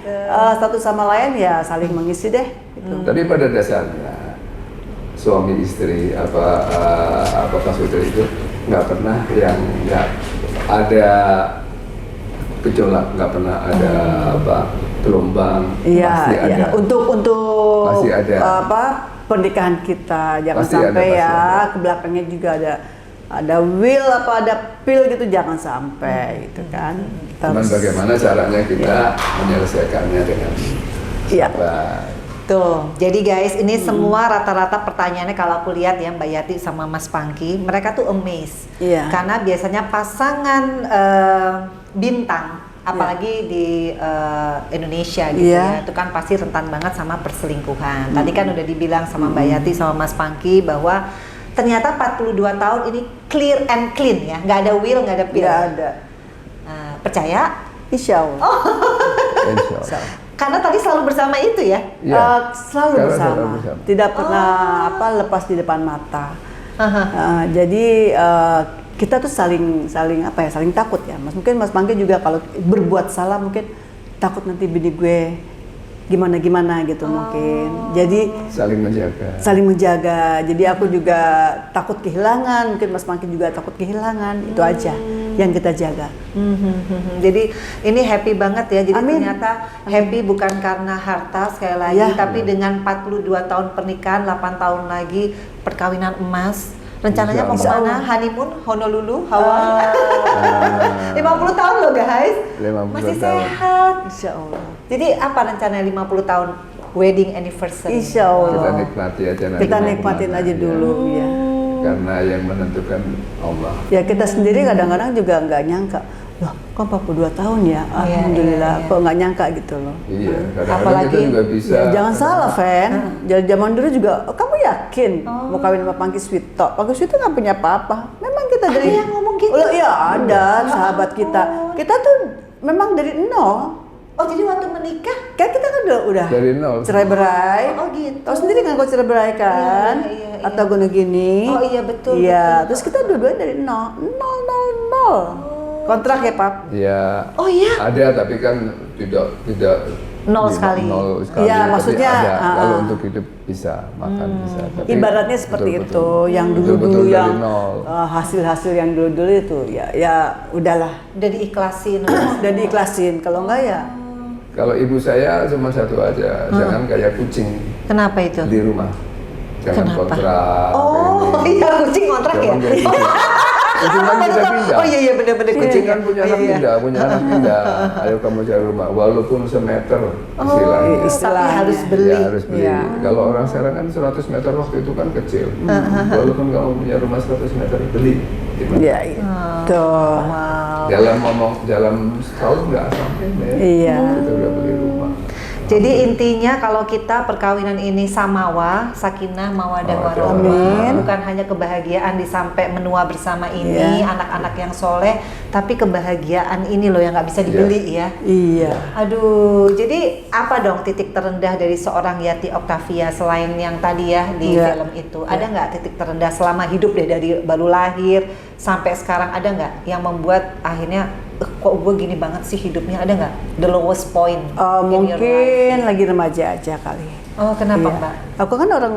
satu sama lain ya saling mengisi deh gitu. Tapi pada dasarnya suami istri apa Pak Sutri itu nggak pernah yang nggak ada gejolak, nggak pernah ada gelombang. Iya, pasti ada. iya. Untuk Pasti ada. Pernikahan kita jangan Pasti sampai ada, pasti ada. ke belakangnya juga ada will ada pill gitu, jangan sampai gitu kan. Kita Cuman harus- bagaimana caranya kita menyelesaikannya dengan Iya. sabar. Tuh, jadi guys, ini semua rata-rata pertanyaannya kalau aku lihat ya Mbak Yati sama Mas Pangky, mereka tuh amazed. Iya. Karena biasanya pasangan bintang, apalagi di Indonesia gitu ya, Iya. itu kan pasti rentan banget sama perselingkuhan. Tadi kan udah dibilang sama Mbak Yati sama Mas Pangky bahwa ternyata 42 tahun ini clear and clean ya, nggak ada will, nggak ada pill. Nggak ada. Percaya? Insya Allah. Insya Allah. Karena tadi selalu bersama itu ya. Iya. Selalu Karena bersama. selalu bersama. Tidak pernah lepas di depan mata. Jadi kita tuh saling takut ya. Mungkin Mas Pangky juga kalau berbuat salah mungkin takut nanti bini gue gimana gitu mungkin. Jadi saling menjaga. Jadi aku juga takut kehilangan, mungkin Mas Pangky juga takut kehilangan. Itu aja yang kita jaga. Jadi ini happy banget ya. Jadi Amin. ternyata happy bukan karena harta sekali lagi, Ya. tapi dengan 42 tahun pernikahan, 8 tahun lagi perkawinan emas. Rencananya mau Insya kemana? Honeymoon, Honolulu, Hawaii. 50 tahun loh guys. 50 Masih tahun. sehat. Insya Allah. Jadi apa rencananya 50 tahun wedding anniversary? Insya Allah. Kita nikmati aja nanti. Kita mau nikmatin kemana, aja ya. dulu ya. Karena yang menentukan Allah. Ya kita sendiri kadang-kadang juga nggak nyangka, loh kok 42 tahun ya, alhamdulillah, iya. kok nggak nyangka gitu loh. Iya, kadang-kadang Apalagi- kita juga bisa. Ya, jangan salah, Fen. Jadi zaman dulu juga, oh, kamu yakin mau kawin sama Pangky Sweeto? Pangky Sweeto nggak punya apa-apa. Memang kita dari yang ngomong gitu? Oh, iya ada sahabat kita. Kita tuh memang dari nol. Oh jadi waktu menikah? Kan kita kan udah Dari nol. cerai berai. Oh, gitu. Tahu sendiri kan kalau cerai berai kan? Iya. Atau gini. Oh, iya, betul, Iya. betul. Terus kita dua-duanya dari nol. Kontrak ya, Pap? Ya. Oh, iya? Ada, tapi kan tidak Nol sekali. Nol sekali. Iya, tapi maksudnya, ada. Kalau ah. untuk hidup bisa makan bisa. Tapi Ibaratnya seperti betul-betul- itu, yang betul-betul dulu-dulu dari yang nol. hasil-hasil yang dulu-dulu itu ya udahlah, Udah diikhlasin. udah diikhlasin. Kalau enggak ya Kalau ibu saya cuma satu aja, jangan kayak kucing Kenapa itu? di rumah. Jangan Kenapa? kontrak. Oh ini. iya, kucing kontrak ya? Jangan kayak kucing. Kucing kan bisa pindah. Oh iya benar-benar Kucing kan punya anak Iya, iya. pindah, punya anak pindah. Ayo kamu cari rumah, walaupun semeter istilahnya. Tapi Istilahnya. harus beli. Ya, harus beli. Iya. Kalau orang sekarang kan 100 meter waktu itu kan kecil. Walaupun kamu punya rumah 100 meter, beli. Gimana? ya itu. Dalam setahun nggak sampai, Mbak. Iya. Kita udah beli rumah. Jadi intinya kalau kita perkawinan ini samawa, sakinah, mawadah, Mawaddah, warahmah, Amin. bukan hanya kebahagiaan di sampai menua bersama ini, Iya. anak-anak yang soleh, tapi kebahagiaan ini loh yang nggak bisa dibeli ya. Iya. Aduh, jadi apa dong titik terendah dari seorang Yati Octavia selain yang tadi ya di Iya. film itu? Ada nggak titik terendah selama hidup deh dari baru lahir sampai sekarang, ada nggak yang membuat akhirnya kok gue gini banget sih hidupnya, ada nggak? The lowest point in your life? Mungkin lagi remaja aja kali. Oh, kenapa Iya. Mbak? Aku kan orang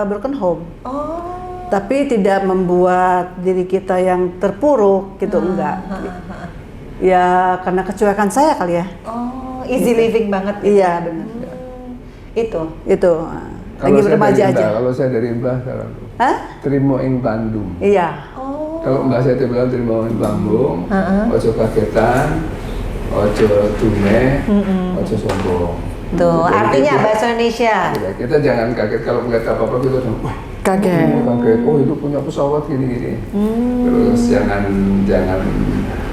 broken home. Oh, Tapi tidak membuat diri kita yang terpuruk gitu, enggak. Ya karena kecuekan saya kali ya. oh, easy living banget. Gitu. Iya benar. Itu. Itu lagi saya remaja dari aja. Mbah, kalau saya dari Mbah sekarang, Hah? terima ing Bandung. Iya. Oh, Kalau Mbah saya itu bilang terima ing Bandung, ojo kagetan, ojo dume, ojo sombong. tuh Jadi artinya kita- bahasa Indonesia. kita jangan kaget kalau melihat apa-apa kita langsung, wah, Kaget. kaget. Oh itu punya pesawat gini-gini. Terus jangan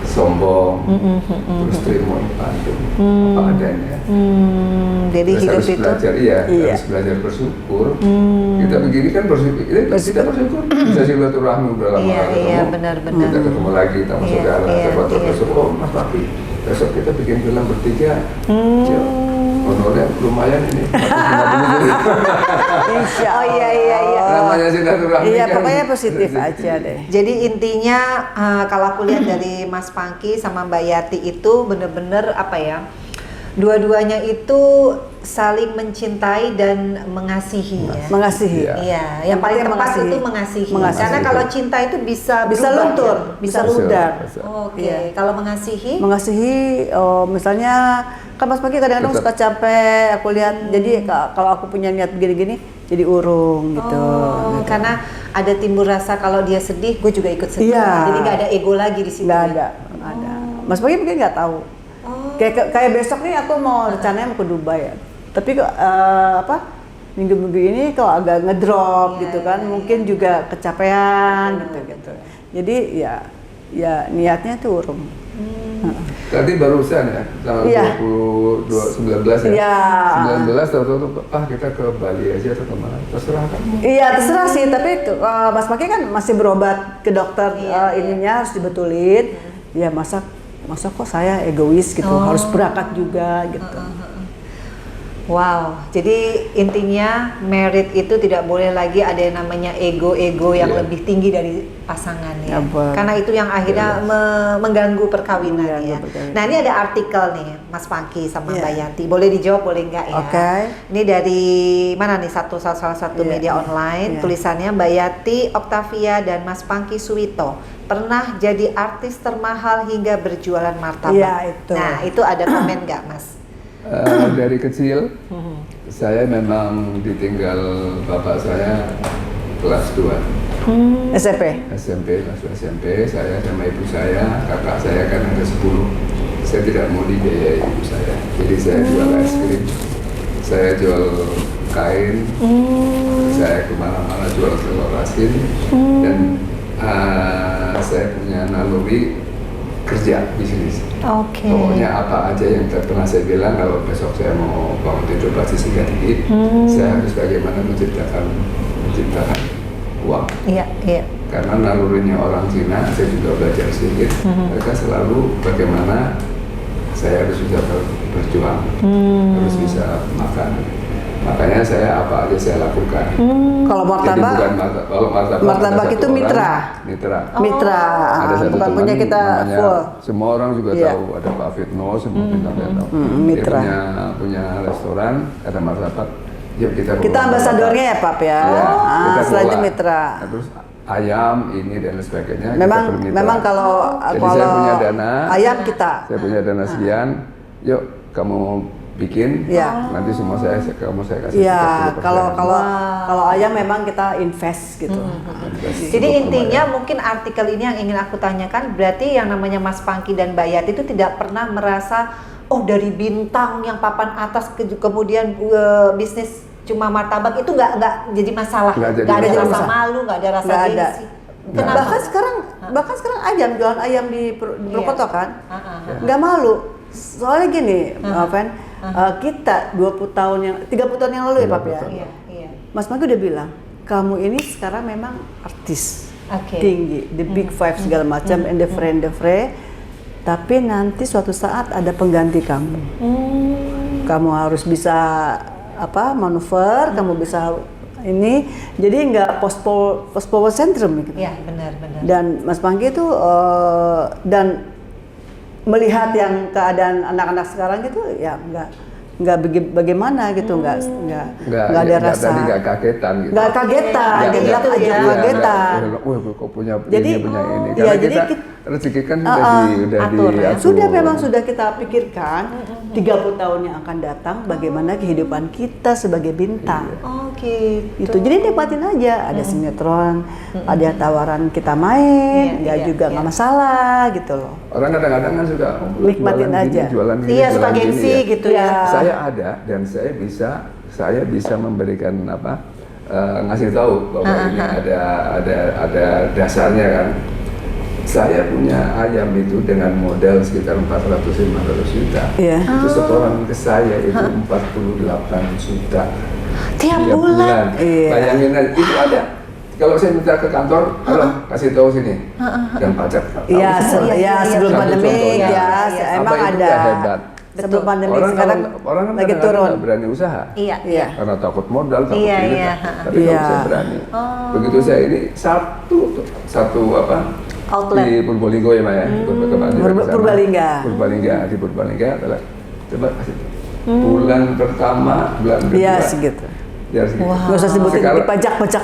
sombong. Terus terima ing Bandung apa adanya. Jadi Terus hidup harus itu. belajar, Iya. harus belajar bersyukur. Kita begini kan bersyukur, kita bersyukur, bisa silaturahmi udah lama Iya, nggak ketemu. iya, benar-benar. Kita ketemu lagi, sama Iya, saudara, iya, dapat iya. bersyukur. Oh Mas Papi, besok kita bikin film bertiga. Ya, honornya lumayan ini. 450 juta. Insya Oh iya iya iya. Namanya silaturahmi Iya kan. pokoknya positif aja deh. Jadi intinya kalau aku lihat dari Mas Pangky sama Mbak Yati itu bener-bener apa ya, dua-duanya itu saling mencintai dan mengasihi ya. Mengasihi. Iya, yang paling tepat itu mengasihi. Karena kalau cinta itu bisa luntur, bisa ludar. Oke. Kalau mengasihi? Mengasihi, misalnya kan Mas Pagi kadang-kadang suka capek, aku lihat. Jadi kalau aku punya niat begini-gini, jadi urung gitu. Gitu. Karena ada timbul rasa kalau dia sedih, gue juga ikut sedih. Iya. Jadi nggak ada ego lagi di sini. Nggak ada. Mas Pagi mungkin nggak tahu. Kayak besok nih aku mau rencananya mau ke Dubai ya. Tapi kok minggu-minggu ini kok agak ngedrop gitu kan. Mungkin juga kecapean gitu. Jadi ya niatnya tuh urung. Tadi barusan ya, tanggal 19 ya? Iya. 19 tahu-tahu, kita ke Bali aja atau kemana? Terserah kamu. Iya terserah sih, tapi Mas Paki kan masih berobat ke dokter, ininya harus dibetulin. Ya masa kok saya egois gitu, harus berangkat juga gitu. Wow, jadi intinya merit itu tidak boleh lagi ada yang namanya ego-ego yang lebih tinggi dari pasangan ya. Karena itu yang akhirnya mengganggu perkawinan ya. Nah ini ada artikel nih Mas Pangki sama Mbak Yanti, boleh dijawab boleh enggak ya? Ini dari mana nih salah satu media online, tulisannya Mbak Yanti Octavia dan Mas Pangki Suwito pernah jadi artis termahal hingga berjualan martabak. Nah itu ada komen nggak Mas? Dari kecil saya memang ditinggal bapak saya kelas 2 SMP kelas 2 SMP. Saya sama ibu saya, kakak saya kan ada 10. Saya tidak mau dibiayai ibu saya, jadi saya jual es krim, saya jual kain, saya kemana-mana jual telur asin, dan saya punya naluri kerja bisnis. Pokoknya apa aja yang pernah saya bilang, kalau besok saya mau bangun tidur pasti sehingga tinggi, saya harus bagaimana menciptakan uang. Karena nalurinya orang Cina, saya juga belajar sedikit. Mereka selalu bagaimana saya harus bisa berjuang, harus bisa makan. Makanya saya apa aja saya lakukan. Kalau martabak itu mitra. Ada satu bukan teman punya kita namanya, full. semua orang juga tahu, ada Pak Fitno, semua bintang tahu. Mitra. Dia punya restoran, ada martabak. Yuk kita ambasadornya ya Pak ya. Selanjutnya mitra. Terus ayam ini dan sebagainya. Memang kalau saya punya dana. Ayam kita. Saya punya dana sekian. Yuk kamu bikin, nanti semua kamu saya kasih. Iya, kalau ayam memang kita invest gitu. Jadi intinya mungkin artikel ini yang ingin aku tanyakan, berarti yang namanya Mas Pangki dan Mbak Yati itu tidak pernah merasa dari bintang yang papan atas kemudian bisnis cuma martabak itu nggak jadi masalah, nggak ada rasa malu, nggak ada rasa gengsi. Bahkan sekarang ayam, jualan ayam di Purwokerto kan, nggak malu. Soalnya gini, kita 30 tahun yang lalu ya Pak ya. Mas Pangki udah bilang, kamu ini sekarang memang artis tinggi, the big five segala macam, and the friend, tapi nanti suatu saat ada pengganti kamu. Kamu harus bisa manuver, kamu bisa ini, jadi nggak post power syndrome gitu. Iya benar. Dan Mas Pangki itu dan melihat yang keadaan anak-anak sekarang gitu ya nggak bagaimana gitu, nggak ada rasa, nggak kagetan gitu. Nggak kagetan, dia bilang aja kagetan. Kok punya jadi ini. Karena kita rezeki kan sudah kita pikirkan 30 tahun yang akan datang bagaimana kehidupan kita sebagai bintang. Gitu. Jadi nikmatin aja, ada sinetron, ada tawaran kita main, juga nggak masalah gitu loh. Orang kadang-kadang kan suka nikmatin aja. Jualan suka gengsi gitu ya. Saya ada dan saya bisa memberikan ngasih tahu bahwa ini ada dasarnya kan. Saya punya ayam itu dengan modal sekitar 400-500 juta. Itu setoran ke saya itu 48 juta tiap bulan. Bayangin aja, itu ada. Kalau saya minta ke kantor, kasih tahu sini, dan pajak. Sebelum pandemi emang ada. Sebelum pandemi sekarang orang kan lagi turun. Nggak berani usaha. Karena takut modal, takut ini. Tapi kalau saya berani. Begitu saya ini satu outlet di Purbalingga ya Mbak ya. Purbalingga di Purbalingga adalah Coba kasih tahu. Bulan pertama, bulan kedua. Iya segitu. Ya segitu. Nggak usah sebutin Sekarang- di pajak-pajak.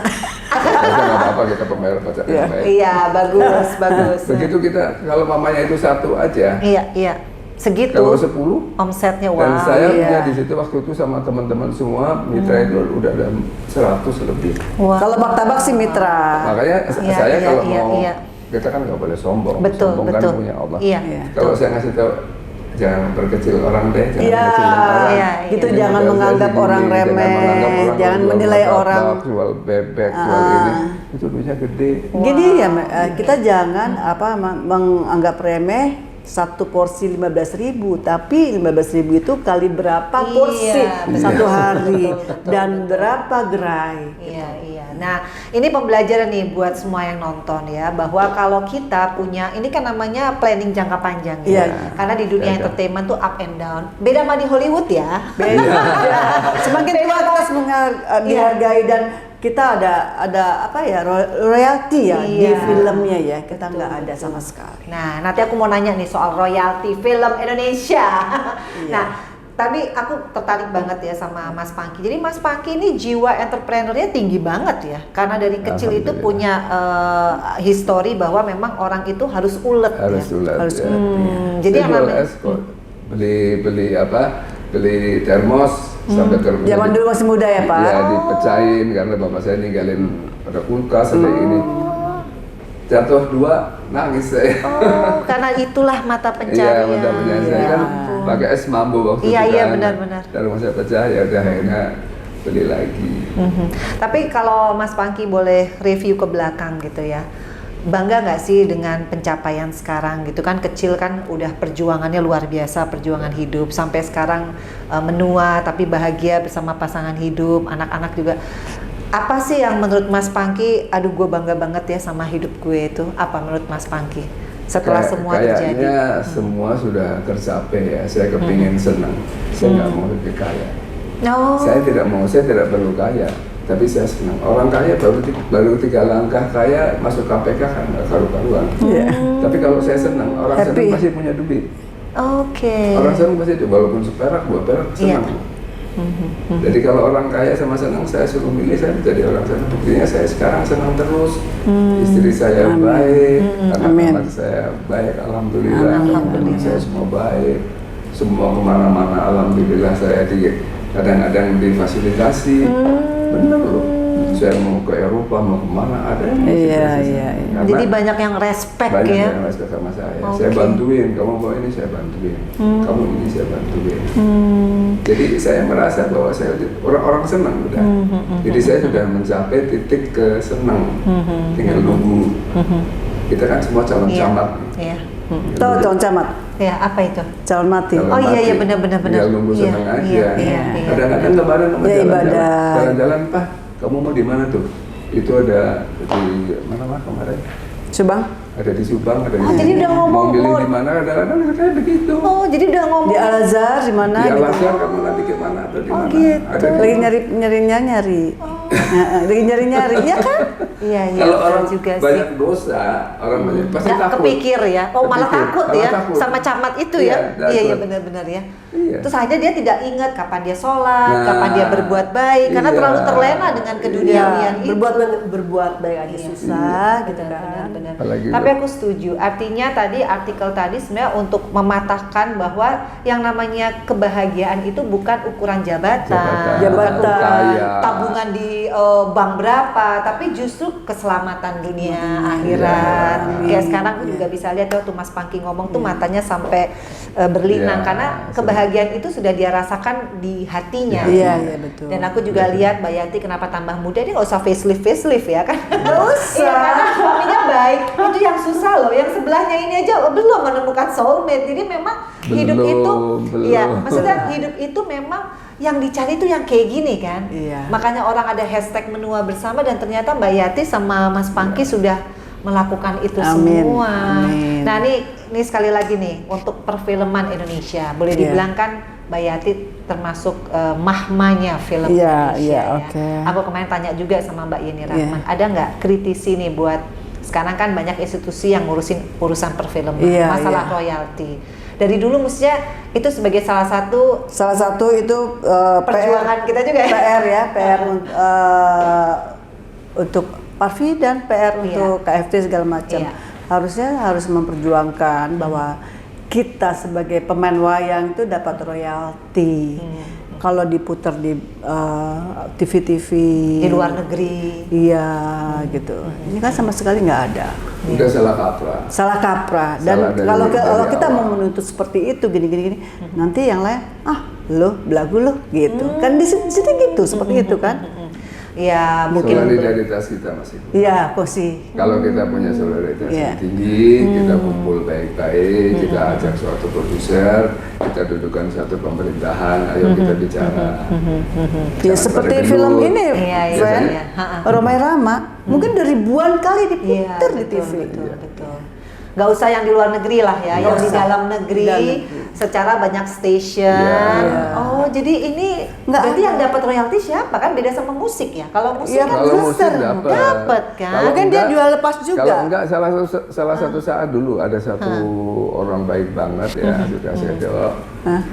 Nggak apa-apa, kita pembayar pajak yang baik. Iya, bagus, bagus. Begitu kita, kalau mamanya itu satu aja, Iya, iya. Segitu. kalau 10, Omsetnya, dan wow. saya iya. punya di situ waktu itu sama teman-teman semua, mitra itu udah ada 100 lebih. Wow. Kalau martabak sih mitra. Makanya Iya, saya iya, kalau iya, mau, iya. kita kan nggak boleh sombong. Betul, Sombong betul. kan punya Allah. Iya. Iya. Kalau saya ngasih tahu, jangan berkecil orang deh, jangan Iya, berkecilin orang. Iya, gitu iya. jangan Saya menganggap segini, orang remeh, menganggap jangan jual menilai martabak, orang. jual bebek, jual ini, itu duitnya gede. Gini ya, kita jangan menganggap remeh satu porsi 15.000, tapi 15.000 itu kali berapa porsi Iya, betul. satu hari Betul, dan betul. berapa gerai. Iya, iya. Nah, ini pembelajaran nih buat semua yang nonton ya, bahwa kalau kita punya, ini kan namanya planning jangka panjang ya. Iya. Karena di dunia Iya. entertainment tuh up and down. Beda sama di Hollywood ya. Beda. Semakin tua kita dihargai dan kita ada apa ya royalti ya di Iya. filmnya ya, kita Betul, nggak ada betul. sama sekali. Nah, nanti aku mau nanya nih soal royalti film Indonesia. Nah, tadi aku tertarik banget ya sama Mas Pangky. Jadi Mas Pangky ini jiwa entrepreneurnya tinggi banget ya, karena dari kecil itu Alhamdulillah. punya histori bahwa memang orang itu harus ulet Harus ya. ulat Harus ya. jadi Saya yang jual namanya- es kok. Beli termos sampai ke Zaman dulu masih muda ya Pak. Ya dipecahin karena bapak saya ninggalin ada kulkas ada ini. Jatuh 2 nangis saya. Oh, karena itulah mata pencarian. Iya, mudah-mudahan saya Ya kan ampun. pakai es mambu waktu Iya, itu iya, kan. benar-benar. Dan rumah saya pecah ya udah akhirnya beli lagi. Mhm. Tapi kalau Mas Pangky boleh review ke belakang gitu ya, bangga nggak sih dengan pencapaian sekarang gitu kan? Kecil kan udah perjuangannya luar biasa, perjuangan hidup sampai sekarang menua tapi bahagia bersama pasangan hidup, anak-anak juga. Apa sih yang menurut Mas Pangky, aduh gue bangga banget ya sama hidup gue itu? Apa menurut Mas Pangky setelah semua terjadi? Kayaknya semua sudah tercapai ya. Saya kepingin senang. Saya nggak mau lebih kaya. Oh. Saya tidak perlu kaya, tapi saya senang. Orang kaya baru 3 langkah kaya masuk KPK kan nggak karu-karuan. Iya. Tapi kalau saya senang, orang Happy. senang pasti punya duit. Oke. Orang senang pasti walaupun seperak, 2 perak Iya. senang. Jadi kalau orang kaya sama senang, saya suruh milih, saya menjadi orang senang. Buktinya saya sekarang senang terus. Istri saya baik, anak-anak saya baik, alhamdulillah. Teman-teman saya semua baik. Semua kemana-mana, alhamdulillah saya kadang-kadang difasilitasi. Bener loh. Saya mau ke Eropa, mau kemana ada yang Iya, fasilitasi. iya, iya. Karena Jadi banyak yang respect banyak ya. yang respect sama saya. Oke. Saya bantuin, kamu mau ini saya bantuin, kamu ini saya bantuin. Jadi saya merasa bahwa saya orang senang udah. Jadi saya sudah mencapai titik ke senang. Tinggal nunggu. Kita kan semua calon Iya. camat. Iya. Tahu calon camat, Ya, apa itu? calon mati. Calon Oh, iya, iya, mati. benar. Tinggal nunggu Iya, senang aja. iya, iya, iya. Kadang-kadang kemarin sama Ya, ibadah. jalan-jalan, Pak, kamu mau di mana tuh? Itu ada di mana lah kemarin? Subang, Ada di Subang, ada Oh, di jadi udah ngomong, mau milih mau- di mana? Kadang-kadang kayak begitu. Oh, jadi udah ngomong. di Al Azhar di mana Di gitu. Al-Azhar kamu nanti ke mana atau di Oh, mana? gitu. Ada di- Lagi nyari. Lagi nyari, ya kan? Iya, iya. Kalau betul orang juga banyak sih. dosa, orang banyak pasti Nggak takut. kepikir ya. Oh, malah Kepikir, takut malah ya takut. sama camat itu Iya, ya. takut. Iya, benar-benar ya. Iya. Terus aja dia tidak ingat kapan dia sholat, Nah, kapan dia berbuat baik, karena iya. terlalu terlena dengan keduniawian itu. berbuat baik aja susah gitu kan. Benar. Apalagi Tapi buat- aku setuju. Artinya tadi artikel tadi sebenarnya untuk mematahkan bahwa yang namanya kebahagiaan itu bukan ukuran jabatan, bukan Jabatan. ukuran Kaya. tabungan di bank berapa, tapi justru keselamatan dunia akhirat. Iya. Kayak sekarang aku juga bisa lihat waktu Mas Pangky ngomong tuh matanya sampai berlinang Iya, karena kebahagiaan itu sudah dia rasakan di hatinya. Iya, iya betul. Dan aku juga lihat Mbak Yanti kenapa tambah muda, dia nggak usah facelift ya kan? Nggak usah. Iya, karena suaminya baik. Itu yang susah loh. Yang sebelahnya ini aja belum menemukan soulmate. Jadi memang hidup itu, Belum. iya, maksudnya hidup itu memang yang dicari itu yang kayak gini kan. Iya. Makanya orang ada hashtag menua bersama dan ternyata Mbak Yati sama Mas Pangky sudah melakukan itu Amin, semua. amin. Nah ini sekali lagi nih untuk perfilman Indonesia boleh Iya. dibilang kan Mbak Yati termasuk mahmanya film Iya, Indonesia. iya, ya. oke. Aku kemarin tanya juga sama Mbak Yeni Rahman, ada nggak kritisi nih buat sekarang kan banyak institusi yang ngurusin urusan perfilman, Iya, masalah iya. royalti. dari dulu mestinya itu sebagai salah satu itu perjuangan kita juga ya. PR ya, PR untuk Parvi dan PR untuk KFT segala macam. Iya. Harusnya harus memperjuangkan bahwa kita sebagai pemain wayang itu dapat royalti. Kalau diputar di TV-TV di luar negeri. iya gitu. Ini kan sama sekali nggak ada. Udah salah kaprah. Salah kaprah. Dan Salah kalau dari kita awal. mau menuntut seperti itu gini, nanti yang lain lo belagu lo gitu. Kan di situ gitu, seperti itu kan. Ya mungkin Solidaritas kita masih. Iya, Kosi. Kalau kita punya solidaritas Iya. yang tinggi, kita kumpul baik-baik, kita ajak suatu produser, kita dudukkan satu pemerintahan, ayo kita bicara. Ya Jangan seperti pada film gendut. ini, Iya, iya, Fren, iya. Romai Rama, mungkin dari ribuan kali diputar di betul, TV. betul. Gak usah yang di luar negeri lah ya, yang di usah. dalam negeri, Di dalam negeri. secara banyak station. Iya. Oh, jadi ini Nggak berarti ada. yang dapat royalti siapa? Kan beda sama musik ya. Kalau musik Iya, kan Kalau musik besar. dapat kan. Kalau Mungkin dia enggak- jual lepas juga. Kalau enggak salah satu saat dulu ada satu orang baik banget ya, sudah saya jawab.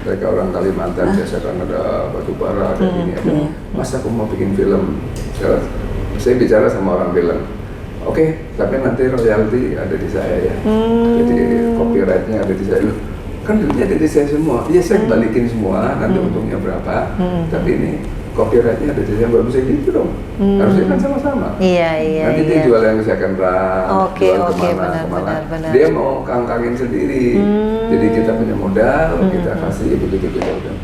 Mereka orang Kalimantan, biasa kan ada batu bara, ada ini ada. Mas aku mau bikin film. Saya bicara sama orang film. Oke, tapi nanti royalti ada di saya ya. Jadi copyrightnya ada di saya. Loh, kan duitnya ada di saya semua. Iya, saya balikin semua, nanti untungnya berapa. Tapi ini copyrightnya ada di saya, nggak bisa gitu dong. Harusnya kan sama-sama. Iya, iya, Nanti iya. dia jual yang second run, Oke, jual oke, kemana. benar. Dia mau kangkangin sendiri. Jadi kita punya modal, kita kasih begitu kita udah.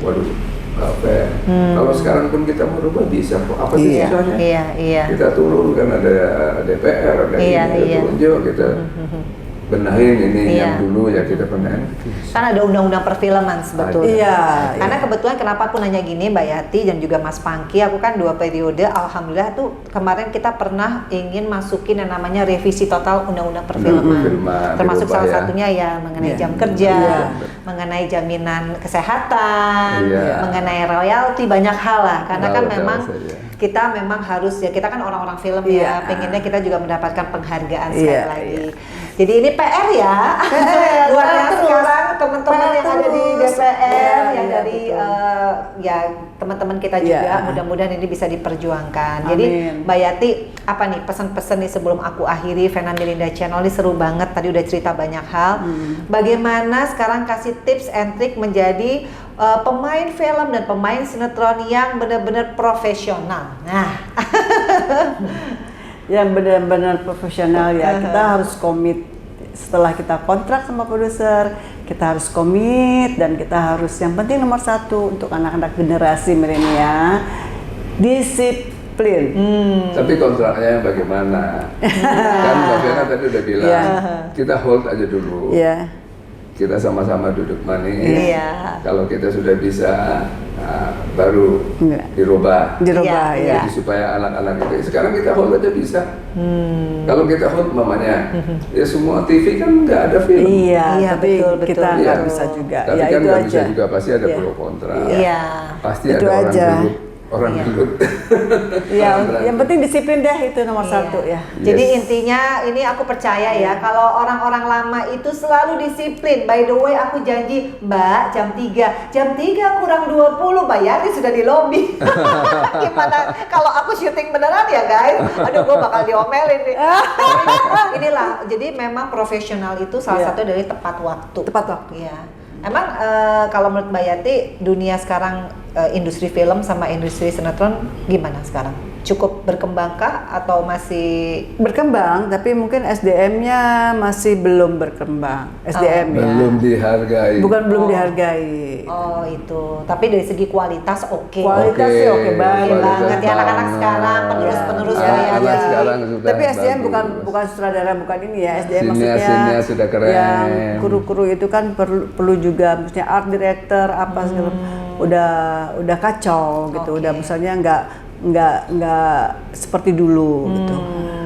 Waduh, nggak fair. Kalau sekarang pun kita mau rubah bisa kok. Apa sih Iya. susahnya? Iya. Kita turun kan ada DPR, ada Iya, ini, ada iya. tunjuk, kita benahin ini Iya. yang dulu ya kita benahin. Kan ada undang-undang perfilman sebetulnya. Iya. Karena kebetulan kenapa aku nanya gini Mbak Yati dan juga Mas Pangki, aku kan 2 periode, alhamdulillah tuh kemarin kita pernah ingin masukin yang namanya revisi total undang-undang perfilman. Perfilman, Termasuk dirubah salah ya. satunya ya mengenai Iya. jam kerja, Iya. mengenai jaminan kesehatan, Iya. mengenai royalti, banyak hal lah. Karena kan Tahu, memang saja. kita memang harus ya, kita kan orang-orang film Iya. ya, pengennya kita juga mendapatkan penghargaan sekali Iya, lagi. Jadi ini PR ya, buat yang terus. sekarang teman-teman yang ada di Terus. DPR, yang Iya, dari betul. ya teman-teman kita juga, Iya. mudah-mudahan ini bisa diperjuangkan. Jadi Amin. Mbak Yati, apa nih pesan-pesan nih sebelum aku akhiri Vena Melinda Channel ini seru banget, tadi udah cerita banyak hal. Bagaimana sekarang kasih tips and trick menjadi pemain film dan pemain sinetron yang benar-benar profesional. Nah, Yang benar-benar profesional ya, kita harus komit. Setelah kita kontrak sama produser, kita harus komit dan kita harus, yang penting nomor 1 untuk anak-anak generasi milenial, disiplin. Tapi kontraknya bagaimana? Kan Mbak Vena tadi udah bilang, Iya. kita hold aja dulu. Iya. Kita sama-sama duduk manis. Iya. Kalau kita sudah bisa, baru Iya. dirubah. Dirubah Iya, ya. Jadi supaya anak-anak itu, sekarang kita hold aja bisa. Kalau kita hold mamanya, ya semua TV kan nggak ada film. Iya, Iya, tapi betul, kita betul. nggak Iya. bisa juga. Tapi Ya kan itu nggak aja. bisa juga, pasti ada Iya. pro kontra. iya. Pasti Itu ada aja. orang Iya. gelut. Iya, Orang berantem. yang penting disiplin deh, itu nomor Iya. 1 ya. Jadi Yes. intinya ini aku percaya ya, kalau orang-orang lama itu selalu disiplin. By the way, aku janji Mbak jam 3 kurang 20 Mbak Yati sudah di lobi. Gimana kalau aku syuting beneran ya guys? Aduh, gue bakal diomelin nih. Inilah, jadi memang profesional itu salah Iya. satu dari tepat waktu. Tepat waktu. Iya. Emang kalau menurut Mbak Yati, dunia sekarang industri film sama industri sinetron gimana sekarang? Cukup berkembangkah atau masih Berkembang, tapi mungkin SDM-nya masih belum berkembang. SDM ya. Belum dihargai. Bukan belum Oh. dihargai. oh itu, tapi dari segi kualitas oke. Kualitas Oke, sih oke banget. Oke banget ya anak-anak banget. sekarang, penerus-penerus Iya. Mbak Anak-anak Yati. sekarang sudah Tapi SDM bagus. bukan sutradara, bukan ini ya. SDM Sinias maksudnya sudah keren. yang kru-kru itu kan perlu juga, maksudnya art director apa segala, udah kacau gitu. Oke. Udah misalnya nggak seperti dulu gitu.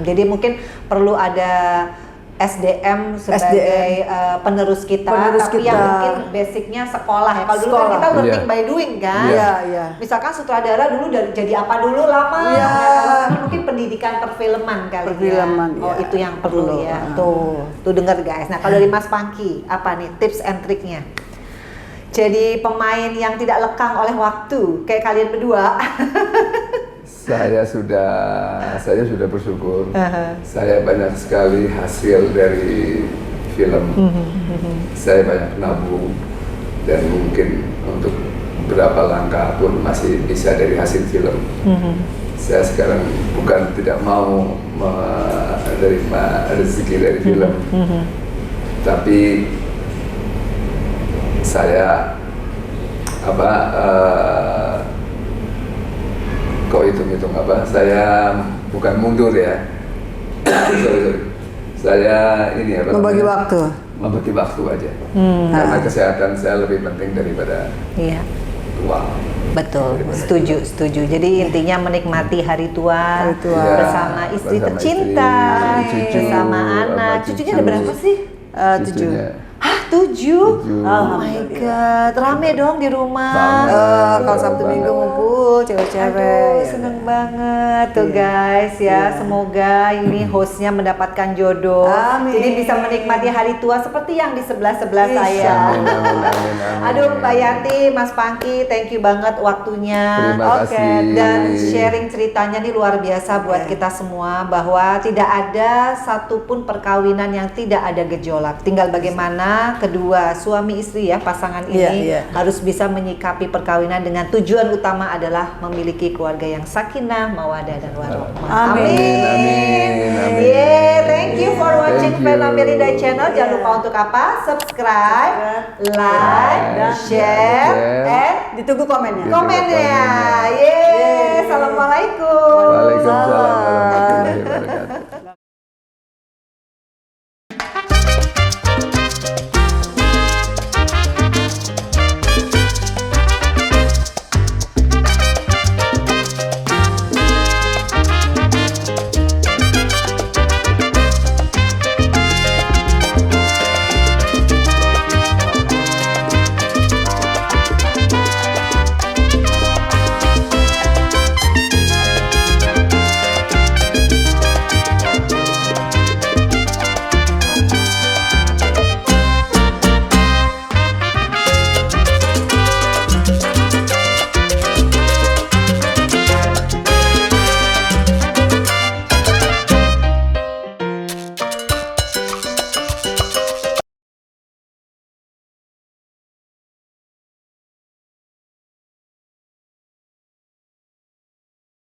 Jadi mungkin perlu ada SDM sebagai penerus kita, Penerus tapi kita. yang mungkin basicnya sekolah ya. Kalau dulu kan Sekolah. kita learning Iya. by doing kan. Iya, iya. Misalkan sutradara dulu dari jadi apa dulu lama. Iya. Ya, kalau sekarang mungkin pendidikan perfilman kali Perfilman, ya. Oh iya. itu yang perlu Perlu, ya. ah. Tuh denger guys. Nah kalau dari Mas Pangki apa nih tips and triknya? Jadi pemain yang tidak lekang oleh waktu kayak kalian berdua. Saya sudah bersyukur. Saya banyak sekali hasil dari film. Saya banyak nabung dan mungkin untuk berapa langkah pun masih bisa dari hasil film. Saya sekarang bukan tidak mau menerima rezeki dari film, tapi saya kok hitung-hitung saya bukan mundur ya. sorry. Saya ini Membagi waktu. membagi waktu aja. Karena kesehatan saya lebih penting daripada Iya. uang. Betul, setuju. Jadi intinya menikmati hari tua, Hari tua. bersama istri Bersama tercinta, istri, cucu, bersama anak. sama Cucunya cucu. ada berapa sih? 7. Cucunya. Hah, 7? Tujuh. Oh my god, rame dong di rumah. Banget. Kalau Sabtu Minggu ngumpul cewek-cewek. Aduh, ya. seneng banget tuh guys ya. Iya. Semoga ini hostnya mendapatkan jodoh. Amin. Jadi bisa menikmati hari tua seperti yang di sebelah-sebelah Insya saya. Amin. Aduh, Mbak Yanti, Mas Pangki, thank you banget waktunya. Terima Oke, kasih. dan sharing ceritanya nih luar biasa buat kita semua bahwa tidak ada satupun perkawinan yang tidak ada gejolak. Tinggal bagaimana kedua suami istri ya pasangan ini Iya. harus bisa menyikapi perkawinan dengan tujuan utama adalah memiliki keluarga yang sakinah, mawaddah dan warahmah. Amin. Yeah, thank you for watching Thank you. Vena Melinda channel. Jangan lupa untuk apa? Subscribe, like, dan share, and Ditunggu komennya. komennya.